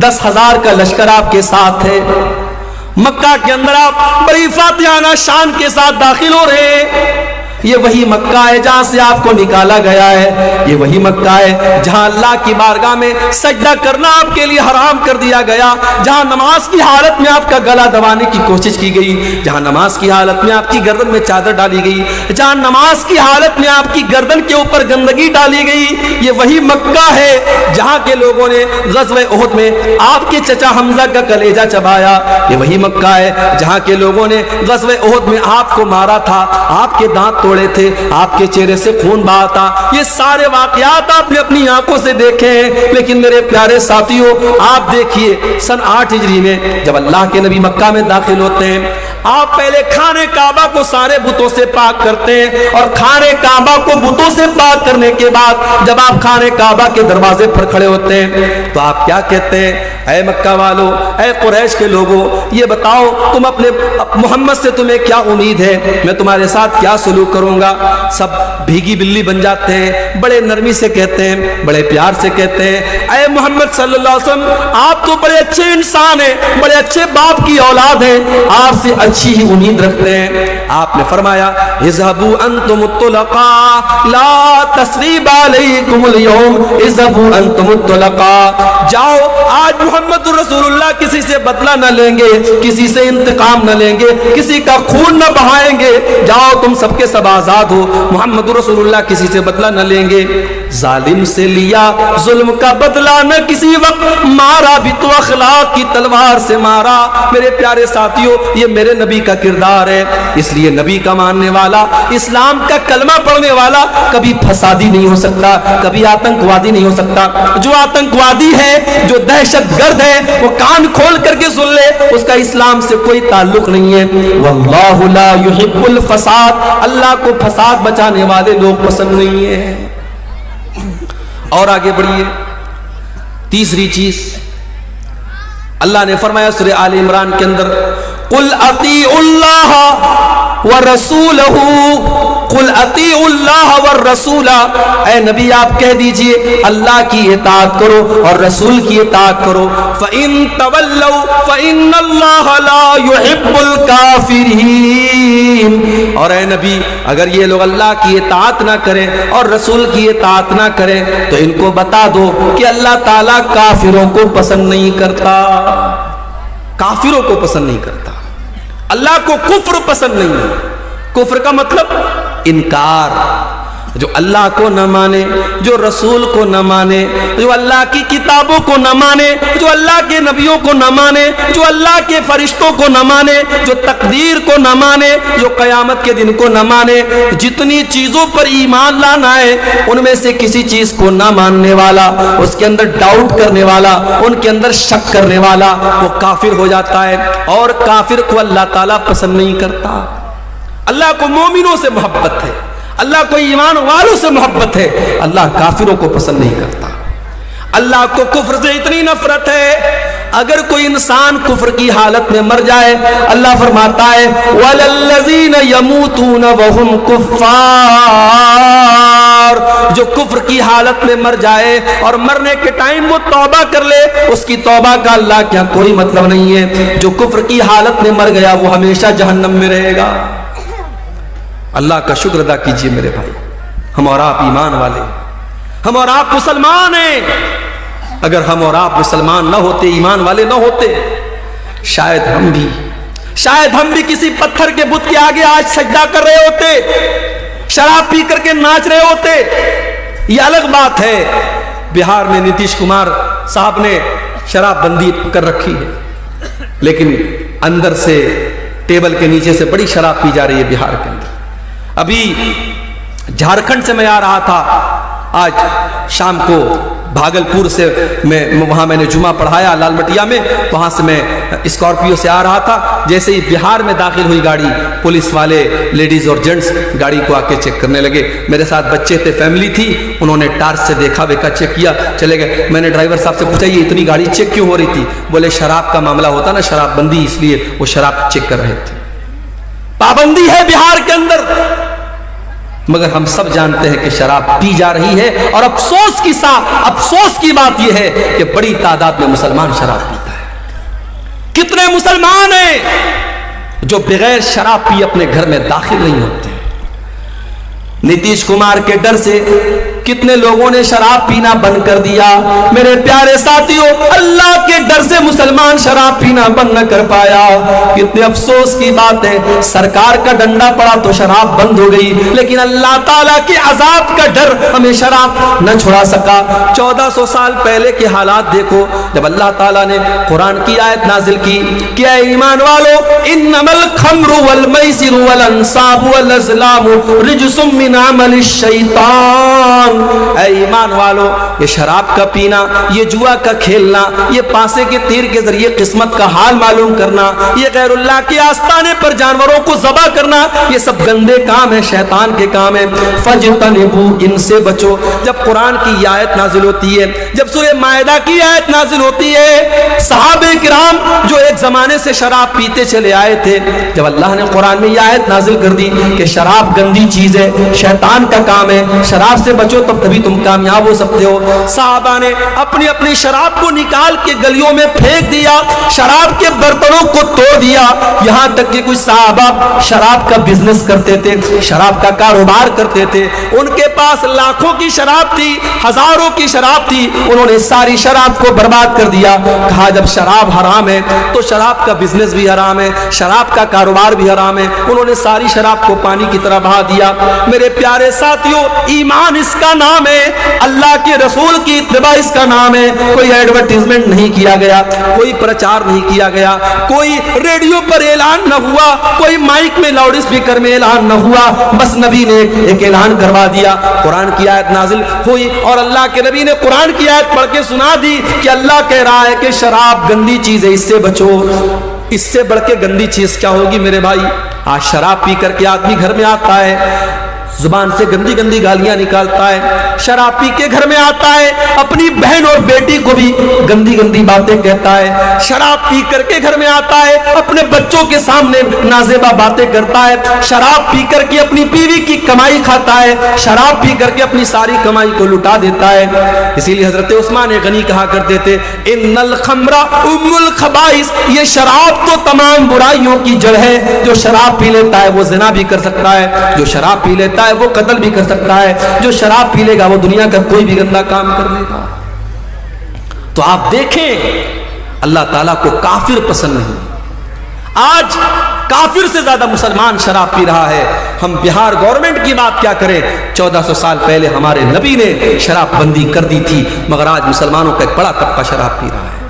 Speaker 1: 10,000 کا لشکر آپ کے ساتھ ہے. مکہ کے اندر آپ بڑی فاتحانہ شان کے ساتھ داخل ہو رہے ہیں. یہ وہی مکہ ہے جہاں سے آپ کو نکالا گیا ہے. یہ وہی مکہ ہے جہاں اللہ کی بارگاہ میں سجدہ کرنا آپ کے لیے حرام کر دیا گیا, جہاں نماز کی حالت میں آپ کا گلا دبانے کی کوشش کی گئی, جہاں نماز کی حالت میں آپ کی گردن میں چادر ڈالی گئی, جہاں نماز کی حالت میں آپ کی گردن کے اوپر گندگی ڈالی گئی. یہ وہی مکہ ہے جہاں کے لوگوں نے غزوہ احد میں آپ کے چچا حمزہ کا کلیجہ چبایا. یہ وہی مکہ ہے جہاں کے لوگوں نے غزوہ احد میں آپ کو مارا تھا, آپ کے دانت تھے, آپ کے چہرے سے خون بہا تھا. یہ سارے واقعات آپ نے اپنی آنکھوں سے دیکھے ہیں. لیکن میرے پیارے ساتھیوں, آپ دیکھیے سن 8 ہجری میں جب اللہ کے نبی مکہ میں داخل ہوتے ہیں, آپ پہلے خانے کعبہ کو سارے بتوں سے پاک کرتے ہیں, اور خانے کعبہ کو بتوں سے پاک کرنے کے بعد جب آپ خانے کعبہ کے دروازے پر کھڑے ہوتے ہیں تو آپ کیا کہتے ہیں؟ اے مکہ والو, اے قریش کے لوگوں, یہ بتاؤ تم اپنے محمد سے تمہیں کیا امید ہے, میں تمہارے ساتھ کیا سلوک کروں گا. سب بھیگی بلی بن جاتے ہیں, بڑے نرمی سے کہتے ہیں, بڑے پیار سے کہتے ہیں اے محمد صلی اللہ علیہ وسلم, آپ تو بڑے اچھے انسان ہیں, بڑے اچھے باپ کی اولاد ہیں, آپ سے اچھی ہی امید رکھتے ہیں. آپ نے فرمایا اذهبوا انتم الطلقاء لا تثریب علیکم اليوم, اذهبوا انتم الطلقاء, جاؤ, آج محمد رسول اللہ کسی سے بدلہ نہ لیں گے, کسی سے انتقام نہ لیں گے, کسی کا خون نہ بہائیں گے, جاؤ تم سب کے سب آزاد ہو, محمد رسول اللہ کسی سے بدلہ نہ لیں گے. ظالم سے لیا ظلم کا بدلہ نہ کسی وقت، مارا بھی تو اخلاق کی تلوار سے مارا۔ میرے پیارے ساتھیوں، یہ میرے نبی کا کردار ہے۔ اس لیے نبی کا ماننے والا، اسلام کا کلمہ پڑھنے والا کبھی فسادی نہیں ہو سکتا، کبھی آتنکوادی نہیں ہو سکتا۔ جو آتنکوادی ہے، جو دہشت گرد ہے، وہ کان کھول کر کے سن لے، اس کا اسلام سے کوئی تعلق نہیں ہے۔ واللہ لا یحب الفساد، اللہ کو فساد بچانے والے لوگ پسند نہیں ہیں۔ اور آگے بڑھیے، تیسری چیز اللہ نے فرمایا سورہ آل عمران کے اندر، قل اطیعوا اللہ ورسولہ، قل اطیعوا اللہ والرسول، اے نبی آپ کہہ دیجئے اللہ کی اطاعت کرو اور رسول کی اطاعت کرو۔ فَإِن تَوَلَّوْا فَإِنَّ اللَّهَ لَا يُحِبُّ الْكَافِرِينَ، اور اے نبی اگر یہ لوگ اللہ کی اطاعت نہ کریں اور رسول کی اطاعت نہ کریں تو ان کو بتا دو کہ اللہ تعالیٰ کافروں کو پسند نہیں کرتا، کافروں کو پسند نہیں کرتا۔ اللہ کو کفر پسند نہیں ہے۔ کفر کا مطلب انکار، جو اللہ کو نہ مانے، جو رسول کو نہ مانے، جو اللہ کی کتابوں کو نہ مانے، جو اللہ کے نبیوں کو نہ مانے، جو اللہ کے فرشتوں کو نہ مانے، جو تقدیر کو نہ مانے، جو قیامت کے دن کو نہ مانے، جتنی چیزوں پر ایمان لانا ہے ان میں سے کسی چیز کو نہ ماننے والا، اس کے اندر ڈاؤٹ کرنے والا، ان کے اندر شک کرنے والا، وہ کافر ہو جاتا ہے، اور کافر کو اللہ تعالیٰ پسند نہیں کرتا۔ اللہ کو مومنوں سے محبت ہے، اللہ کو ایمان والوں سے محبت ہے، اللہ کافروں کو پسند نہیں کرتا۔ اللہ کو کفر سے اتنی نفرت ہے، اگر کوئی انسان کفر کی حالت میں مر جائے، اللہ فرماتا ہے وَلَلَّذِينَ يَمُوتُونَ وَهُمْ كُفَّارٌ، جو کفر کی حالت میں مر جائے اور مرنے کے ٹائم وہ توبہ کر لے، اس کی توبہ کا اللہ کیا کوئی مطلب نہیں ہے۔ جو کفر کی حالت میں مر گیا وہ ہمیشہ جہنم میں رہے گا۔ اللہ کا شکر ادا کیجئے میرے بھائی، ہم اور آپ ایمان والے، ہم اور آپ مسلمان ہیں۔ اگر ہم اور آپ مسلمان نہ ہوتے، ایمان والے نہ ہوتے، شاید ہم بھی کسی پتھر کے بت کے آگے آج سجدہ کر رہے ہوتے، شراب پی کر کے ناچ رہے ہوتے۔ یہ الگ بات ہے، بہار میں نتیش کمار صاحب نے شراب بندی کر رکھی ہے، لیکن اندر سے ٹیبل کے نیچے سے بڑی شراب پی جا رہی ہے بہار کے اندر۔ ابھی جھارکھنڈ سے میں آ رہا تھا، آج شام کو بھاگلپور سے وہاں میں نے جمعہ پڑھایا لال مٹیا میں، وہاں سے میں اسکارپیو سے آ رہا تھا۔ جیسے ہی بہار میں داخل ہوئی گاڑی، پولیس والے لیڈیز اور جینٹس گاڑی کو آ کے چیک کرنے لگے۔ میرے ساتھ بچے تھے، فیملی تھی، انہوں نے ٹارچ سے دیکھا ویکھا، چیک کیا، چلے گئے۔ میں نے ڈرائیور صاحب سے پوچھا یہ اتنی گاڑی چیک کیوں ہو رہی تھی؟ بولے شراب کا معاملہ ہوتا نا، شراب بندی، اس لیے وہ شراب چیک کر رہے تھے۔ پابندی ہے بہار کے اندر، مگر ہم سب جانتے ہیں کہ شراب پی جا رہی ہے، اور افسوس کی بات یہ ہے کہ بڑی تعداد میں مسلمان شراب پیتا ہے۔ کتنے مسلمان ہیں جو بغیر شراب پی اپنے گھر میں داخل نہیں ہوتے؟ نتیش کمار کے ڈر سے کتنے لوگوں نے شراب پینا بند کر دیا۔ میرے پیارے ساتھیوں، اللہ کے ڈر سے مسلمان شراب پینا بند نہ کر پایا۔ کتنے افسوس کی بات ہے، سرکار کا ڈنڈا پڑا تو شراب بند ہو گئی، لیکن اللہ تعالیٰ کے عذاب کا ڈر ہمیں شراب نہ چھڑا سکا۔ 1400 سال پہلے کے حالات دیکھو، جب اللہ تعالیٰ نے قرآن کی آیت نازل کی کہ اے ایمان والو، انما الخمر والمیسر والانصاب والازلام رجس من عمل الشیطان، اے ایمان والو، یہ شراب کا پینا، یہ جوا کا کھیلنا، یہ پاسے کے تیر کے ذریعے قسمت کا حال معلوم کرنا، یہ غیر اللہ کے آستانے پر جانوروں کو ذبح کرنا، یہ سب گندے کام ہیں، شیطان کے کام ہیں۔ فَجْتَنِبُوا، ان سے بچو۔ جب قرآن کی آیت نازل ہوتی ہے، جب سورہ مائدہ کی آیت نازل ہوتی ہے، صحابہ کرام جو ایک زمانے سے شراب پیتے چلے آئے تھے، جب اللہ نے قرآن میں یہ آیت نازل کر دی کہ شراب گندی چیز ہے، شیطان کا کام ہے، شراب سے بچو تبھی تم کامیاب ہو سکتے ہو، صحابہ نے اپنی اپنی شراب کو نکال کے گلیوں میں پھینک دیا، شراب کے برتنوں کو توڑ دیا، یہاں تک کہ کچھ صحابہ شراب کا بزنس کرتے تھے، شراب کا کاروبار کرتے تھے، ان کے پاس لاکھوں کی شراب تھی، ہزاروں کی شراب تھی، انہوں نے ساری شراب کو برباد کر دیا۔ کہا جب شراب حرام ہے تو شراب کا بزنس بھی حرام ہے، شراب کا کاروبار بھی حرام ہے، انہوں نے ساری شراب کو پانی کی طرح بہا دیا۔ میرے پیارے ساتھیوں، ایمان اس کا نام ہے اللہ کے رسول کی اتباع اس کا نام ہے. کوئی ایڈورٹیزمنٹ نہیں کیا گیا, کوئی پرچار نہیں کیا گیا, کوئی ریڈیو پر اعلان نہ ہوا, کوئی مائک میں لاؤڈ اسپیکر میں اعلان نہ ہوا, بس نبی نے ایک اعلان کروا دیا. قرآن کی آیت نازل ہوئی اور اللہ کے نبی نے قرآن کی آیت پڑھ کے سنا دی کہ اللہ کہہ رہا ہے کہ شراب گندی چیز ہے, اس سے بچو. اس سے بڑھ کے گندی چیز کیا ہوگی میرے بھائی؟ آج شراب پی کر کے آدمی گھر میں آتا ہے, زبان سے گندی گندی گالیاں نکالتا ہے, شراب پی کے گھر میں آتا ہے, اپنی بہن اور بیٹی کو بھی گندی گندی باتیں کہتا ہے, شراب پی کر کے گھر میں آتا ہے, اپنے بچوں کے سامنے نازیبا باتیں کرتا ہے, شراب پی کر کے اپنی بیوی کی کمائی کھاتا ہے, شراب پی کر کے اپنی ساری کمائی کو لٹا دیتا ہے. اسی لیے حضرت عثمان غنی کہا کرتے تھے ان الخمر ام الخبائث, یہ شراب تو تمام برائیوں کی جڑ ہے. جو شراب پی لیتا ہے وہ زنا بھی کر سکتا ہے, جو شراب پی لیتا ہے وہ قتل بھی کر سکتا ہے, جو شراب پی لے گا وہ دنیا کا کوئی بھی گندا کام کر لے گا. تو آپ دیکھیں اللہ تعالیٰ کو کافر پسند نہیں. آج کافر سے زیادہ مسلمان شراب پی رہا ہے. ہم بہار گورنمنٹ کی بات کیا کریں, 1400 سال پہلے ہمارے نبی نے شراب بندی کر دی تھی, مگر آج مسلمانوں کا ایک بڑا طبقہ شراب پی رہا ہے.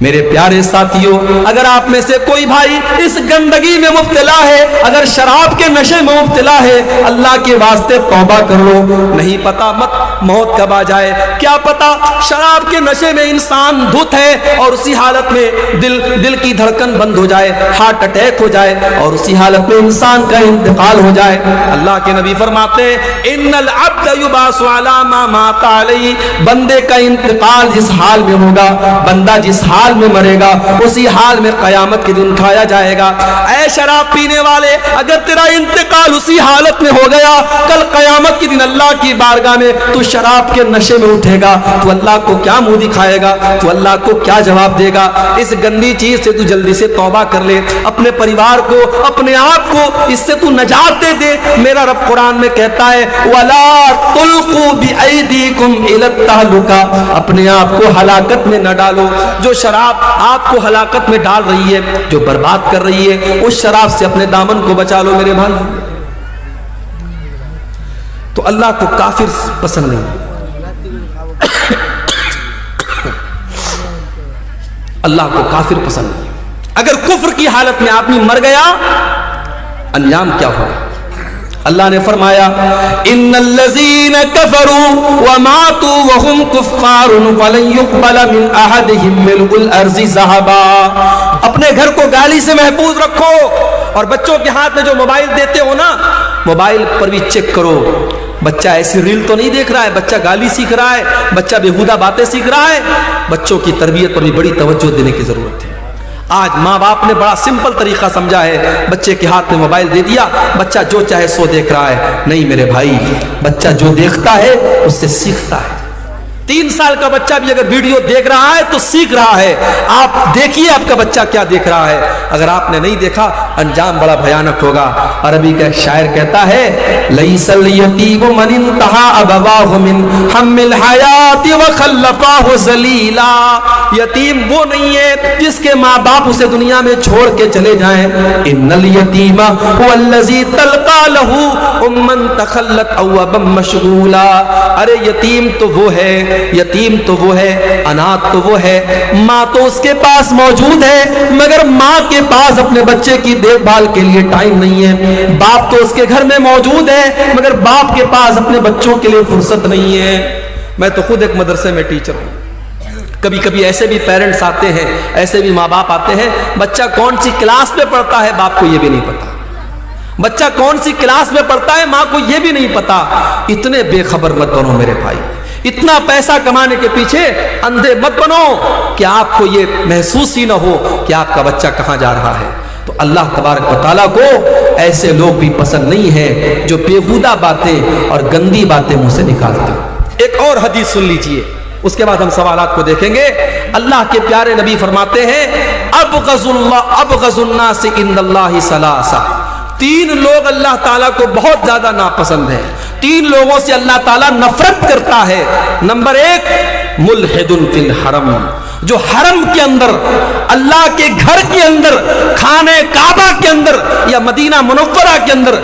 Speaker 1: میرے پیارے ساتھیوں, اگر آپ میں سے کوئی بھائی اس گندگی میں مبتلا ہے, اگر شراب کے نشے میں مبتلا ہے, اللہ کے واسطے توبہ کر لو. نہیں پتا مت موت کب آ جائے, کیا پتا شراب کے نشے میں انسان دھت ہے اور اسی حالت میں دل کی دھڑکن بند ہو جائے, ہارٹ اٹیک ہو جائے اور اسی حالت میں انسان کا انتقال ہو جائے. اللہ کے نبی فرماتے ہیں ان العبد یبعث علی ما مات علیہ, بندے کا انتقال جس حال میں ہوگا, بندہ جس حال میں مرے گا اسی حال میں قیامت کے دن اٹھایا جائے گا. اے شراب پینے والے, اگر تیرا انتقال اسی حالت میں ہو گیا, کل قیامت کے دن اللہ کی بارگاہ میں تو شراب کے نشے میں اٹھے گا, تو اللہ کو کیا منہ دکھائے گا, تو اللہ کو کیا جواب دے گا؟ اس گندی چیز سے تو جلدی سے توبہ کر لے, اپنے پریوار کو, اپنے آپ کو اس سے تو نجات دے دے. میرا رب قرآن میں کہتا ہے وَلَا تُلْقُوا بِأَيْدِيكُمْ إِلَى التَّهْلُكَةِ, اپنے آپ کو ہلاکت میں نہ ڈالو. جو شراب آپ کو ہلاکت میں ڈال رہی ہے, جو برباد کر رہی ہے, اس شراب سے اپنے دامن کو بچا لو میرے بھائی. تو اللہ کو کافر پسند نہیں, اللہ کو کافر پسند نہیں. اگر کفر کی حالت میں آدمی مر گیا, انجام کیا ہوگا؟ اللہ نے فرمایا ان الذين كفروا وماتوا وهم كفار فلن يقبل من احدهم ملء الارض ذهبا. اپنے گھر کو گالی سے محفوظ رکھو, اور بچوں کے ہاتھ میں جو موبائل دیتے ہو نا, موبائل پر بھی چیک کرو. بچہ ایسی ریل تو نہیں دیکھ رہا ہے, بچہ گالی سیکھ رہا ہے, بچہ بیہودہ باتیں سیکھ رہا ہے. بچوں کی تربیت پر بھی بڑی توجہ دینے کی ضرورت ہے. آج ماں باپ نے بڑا سمپل طریقہ سمجھا ہے, بچے کے ہاتھ میں موبائل دے دیا, بچہ جو چاہے سو دیکھ رہا ہے. نہیں میرے بھائی, بچہ جو دیکھتا ہے اس سے سیکھتا ہے. 3 سال کا بچہ بھی اگر ویڈیو دیکھ رہا ہے تو سیکھ رہا ہے. آپ دیکھیے آپ کا بچہ کیا دیکھ رہا ہے. اگر آپ نے نہیں دیکھا, انجام بڑا بھیانک ہوگا. عربی کا شاعر کہتا ہے لیس الیتیم من انتہا ابواہ من ہم الحیات وخلفاہ ذلیلا. یتیم وہ نہیں ہے جس کے ماں باپ اسے دنیا میں چھوڑ کے چلے جائیں. ان الیتیم هو الذی تلقى له امن تخلت او ابا مشغولا. ارے یتیم تو وہ ہے, یتیم تو وہ ہے, انات تو وہ ہے, ماں تو اس کے پاس موجود ہے مگر ماں کے پاس اپنے بچے کی دیکھ بھال کے لیے ٹائم نہیں ہے. باپ تو اس کے گھر میں موجود ہے مگر باپ کے پاس اپنے بچوں کے لیے فرصت نہیں ہے. میں تو خود ایک مدرسے میں ٹیچر ہوں. کبھی کبھی ایسے بھی پیرنٹس آتے ہیں, ایسے بھی ماں باپ آتے ہیں, بچہ کون سی کلاس میں پڑھتا ہے باپ کو یہ بھی نہیں پتا, بچہ کون سی کلاس میں پڑھتا ہے ماں کو یہ بھی نہیں پتا. اتنے بے خبر مت بنو میرے بھائی, اتنا پیسہ کمانے کے پیچھے اندھے مت بنو کہ آپ کو یہ محسوس ہی نہ ہو کہ آپ کا بچہ کہاں جا رہا ہے. تو اللہ تبارک و تعالیٰ کو ایسے لوگ بھی پسند نہیں ہیں جو بیہودہ باتیں اور گندی باتیں منہ سے نکالتے. ایک اور حدیث سن لیجئے, اس کے بعد ہم سوالات کو دیکھیں گے. اللہ کے پیارے نبی فرماتے ہیں ابغض الناس عند اللہ ثلاثہ. 3 لوگ اللہ تعالیٰ کو بہت زیادہ ناپسند ہیں, 3 لوگوں سے اللہ تعالیٰ نفرت کرتا ہے. نمبر 1 ملحد فی الحرم, جو حرم کے اندر, اللہ کے گھر کے اندر, خانہ کعبہ کے اندر یا مدینہ منورہ کے اندر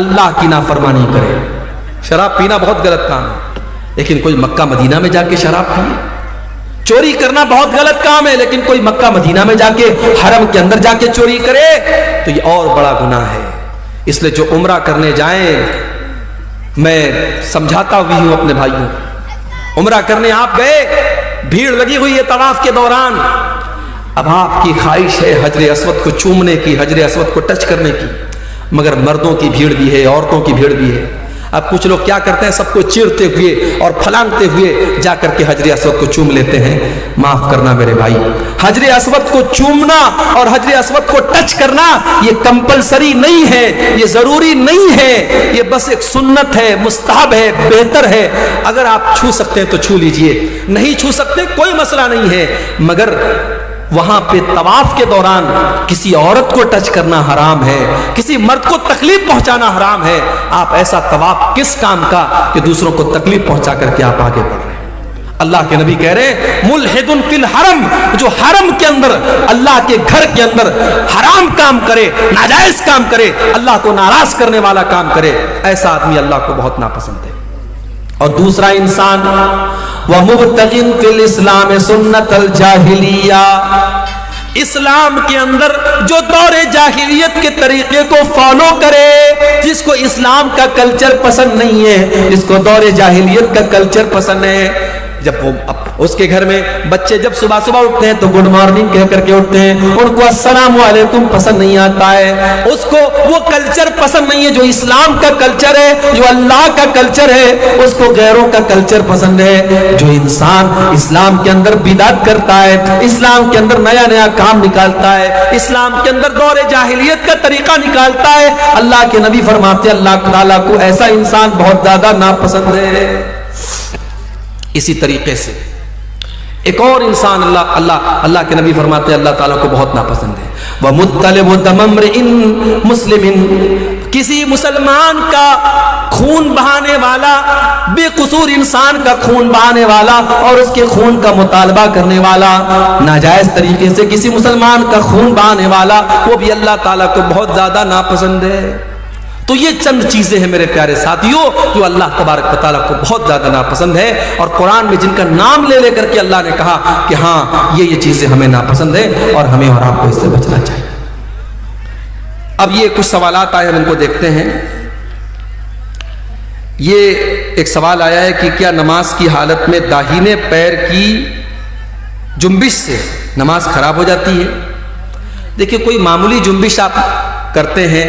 Speaker 1: اللہ کی نافرمانی کرے. شراب پینا بہت غلط کام ہے, لیکن کوئی مکہ مدینہ میں جا کے شراب پیے. چوری کرنا بہت غلط کام ہے، لیکن کوئی مکہ مدینہ میں جا کے حرم کے اندر جا کے چوری کرے تو یہ اور بڑا گناہ ہے. اس لیے جو عمرہ کرنے جائیں، میں سمجھاتا بھی ہوں اپنے بھائیوں، عمرہ کرنے آپ گئے، بھیڑ لگی ہوئی ہے طواف کے دوران، اب آپ کی خواہش ہے حجر اسود کو چومنے کی، حجر اسود کو ٹچ کرنے کی، مگر مردوں کی بھیڑ بھی ہے، عورتوں کی بھیڑ بھی ہے. اب کچھ لوگ کیا کرتے ہیں، سب کو چیرتے ہوئے اور پھلانگتے ہوئے جا کر کے حجر اسود کو چوم لیتے ہیں. معاف کرنا میرے بھائی، حجر اسود کو چومنا اور حجر اسود کو ٹچ کرنا یہ کمپلسری نہیں ہے، یہ ضروری نہیں ہے، یہ بس ایک سنت ہے، مستحب ہے، بہتر ہے. اگر آپ چھو سکتے ہیں تو چھو لیجئے، نہیں چھو سکتے کوئی مسئلہ نہیں ہے، مگر وہاں پہ طواف کے دوران کسی عورت کو ٹچ کرنا حرام ہے، کسی مرد کو تکلیف پہنچانا حرام ہے. آپ ایسا طواف کس کام کا کہ دوسروں کو تکلیف پہنچا کر کے آپ آگے بڑھ رہے ہیں. اللہ کے نبی کہہ رہے ہیں ملحد فی الحرم، جو حرم کے اندر، اللہ کے گھر کے اندر حرام کام کرے، ناجائز کام کرے، اللہ کو ناراض کرنے والا کام کرے، ایسا آدمی اللہ کو بہت ناپسند ہے. اور دوسرا انسان وَمُبْتَغٍ فِي الْإِسْلَامِ سُنَّةَ الْجَاهِلِيَّةِ، اسلام کے اندر جو دور جاہلیت کے طریقے کو فالو کرے، جس کو اسلام کا کلچر پسند نہیں ہے، جس کو دور جاہلیت کا کلچر پسند ہے، جب وہ اس کے گھر میں بچے جب صبح صبح اٹھتے ہیں تو گڈ مارننگ کہہ کر کے اٹھتے ہیں، ان کو السلام علیکم پسند نہیں آتا ہے، اس کو وہ کلچر پسند نہیں ہے جو اسلام کا کلچر ہے، جو اللہ کا کلچر ہے، اس کو غیروں کا کلچر پسند ہے. جو انسان اسلام کے اندر بدعت کرتا ہے، اسلام کے اندر نیا نیا کام نکالتا ہے، اسلام کے اندر دور جاہلیت کا طریقہ نکالتا ہے، اللہ کے نبی فرماتے ہیں اللہ تعالیٰ کو ایسا انسان بہت زیادہ ناپسند ہے. اسی طریقے سے ایک اور انسان اللہ کے نبی فرماتے ہیں اللہ تعالیٰ کو بہت ناپسند ہے. وَمُطَّلِبُ دَمَ امْرِئٍ مُسْلِمٍ، کسی مسلمان کا خون بہانے والا، بے قصور انسان کا خون بہانے والا اور اس کے خون کا مطالبہ کرنے والا، ناجائز طریقے سے کسی مسلمان کا خون بہانے والا، وہ بھی اللہ تعالیٰ کو بہت زیادہ ناپسند ہے. تو یہ چند چیزیں ہیں میرے پیارے ساتھیوں جو اللہ تبارک و تعالیٰ کو بہت زیادہ ناپسند ہے، اور قرآن میں جن کا نام لے لے کر کے اللہ نے کہا کہ ہاں یہ چیزیں ہمیں ناپسند ہیں اور ہمیں اور آپ کو اس سے بچنا چاہیے. اب یہ کچھ سوالات آئے، ہم ان کو دیکھتے ہیں. یہ ایک سوال آیا ہے کہ کیا نماز کی حالت میں داہنے پیر کی جنبش سے نماز خراب ہو جاتی ہے؟ دیکھیے کوئی معمولی جنبش آپ کرتے ہیں،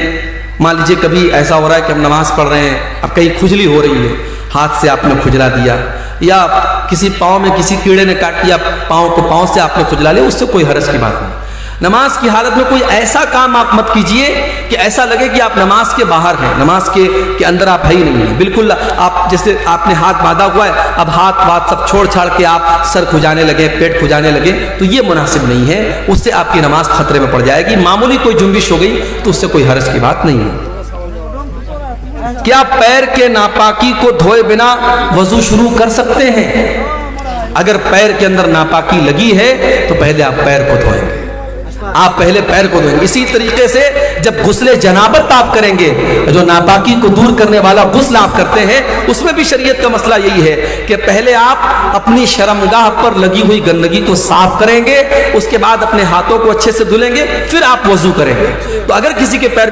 Speaker 1: مان لیجیے کبھی ایسا ہو رہا ہے کہ ہم نماز پڑھ رہے ہیں، اب کہیں کھجلی ہو رہی ہے، ہاتھ سے آپ نے کھجلا دیا، یا کسی پاؤں میں کسی کیڑے نے کاٹ دیا، پاؤں سے آپ نے کھجلا لیا، اس سے کوئی حرج کی بات نہیں. نماز کی حالت میں کوئی ایسا کام آپ مت کیجئے کہ ایسا لگے کہ آپ نماز کے باہر ہیں، نماز کے اندر آپ ہے ہی نہیں ہیں. بالکل آپ جیسے آپ نے ہاتھ باندھا ہوا ہے، اب ہاتھ سب چھوڑ چھاڑ کے آپ سر کھجانے لگے، پیٹ کھجانے لگے، تو یہ مناسب نہیں ہے، اس سے آپ کی نماز خطرے میں پڑ جائے گی. معمولی کوئی جنبش ہو گئی تو اس سے کوئی حرج کی بات نہیں ہے. کیا پیر کے ناپاکی کو دھوئے بنا وضو شروع کر سکتے ہیں؟ اگر پیر کے اندر ناپاکی لگی ہے تو پہلے آپ پیر کو دھوئیں گے، آپ پہلے پیر کو دھوئیں گے. اسی طریقے سے جب غسل جنابت آپ کریں گے، جو ناپاکی کو دور کرنے والا غسل آپ کرتے ہیں، اس میں بھی شریعت کا مسئلہ یہی ہے کہ پہلے آپ اپنی شرمگاہ پر لگی ہوئی گندگی کو صاف کریں گے، اس کے بعد اپنے ہاتھوں کو اچھے سے دھلیں گے، پھر آپ وضو کریں گے. تو اگر کسی کے پیر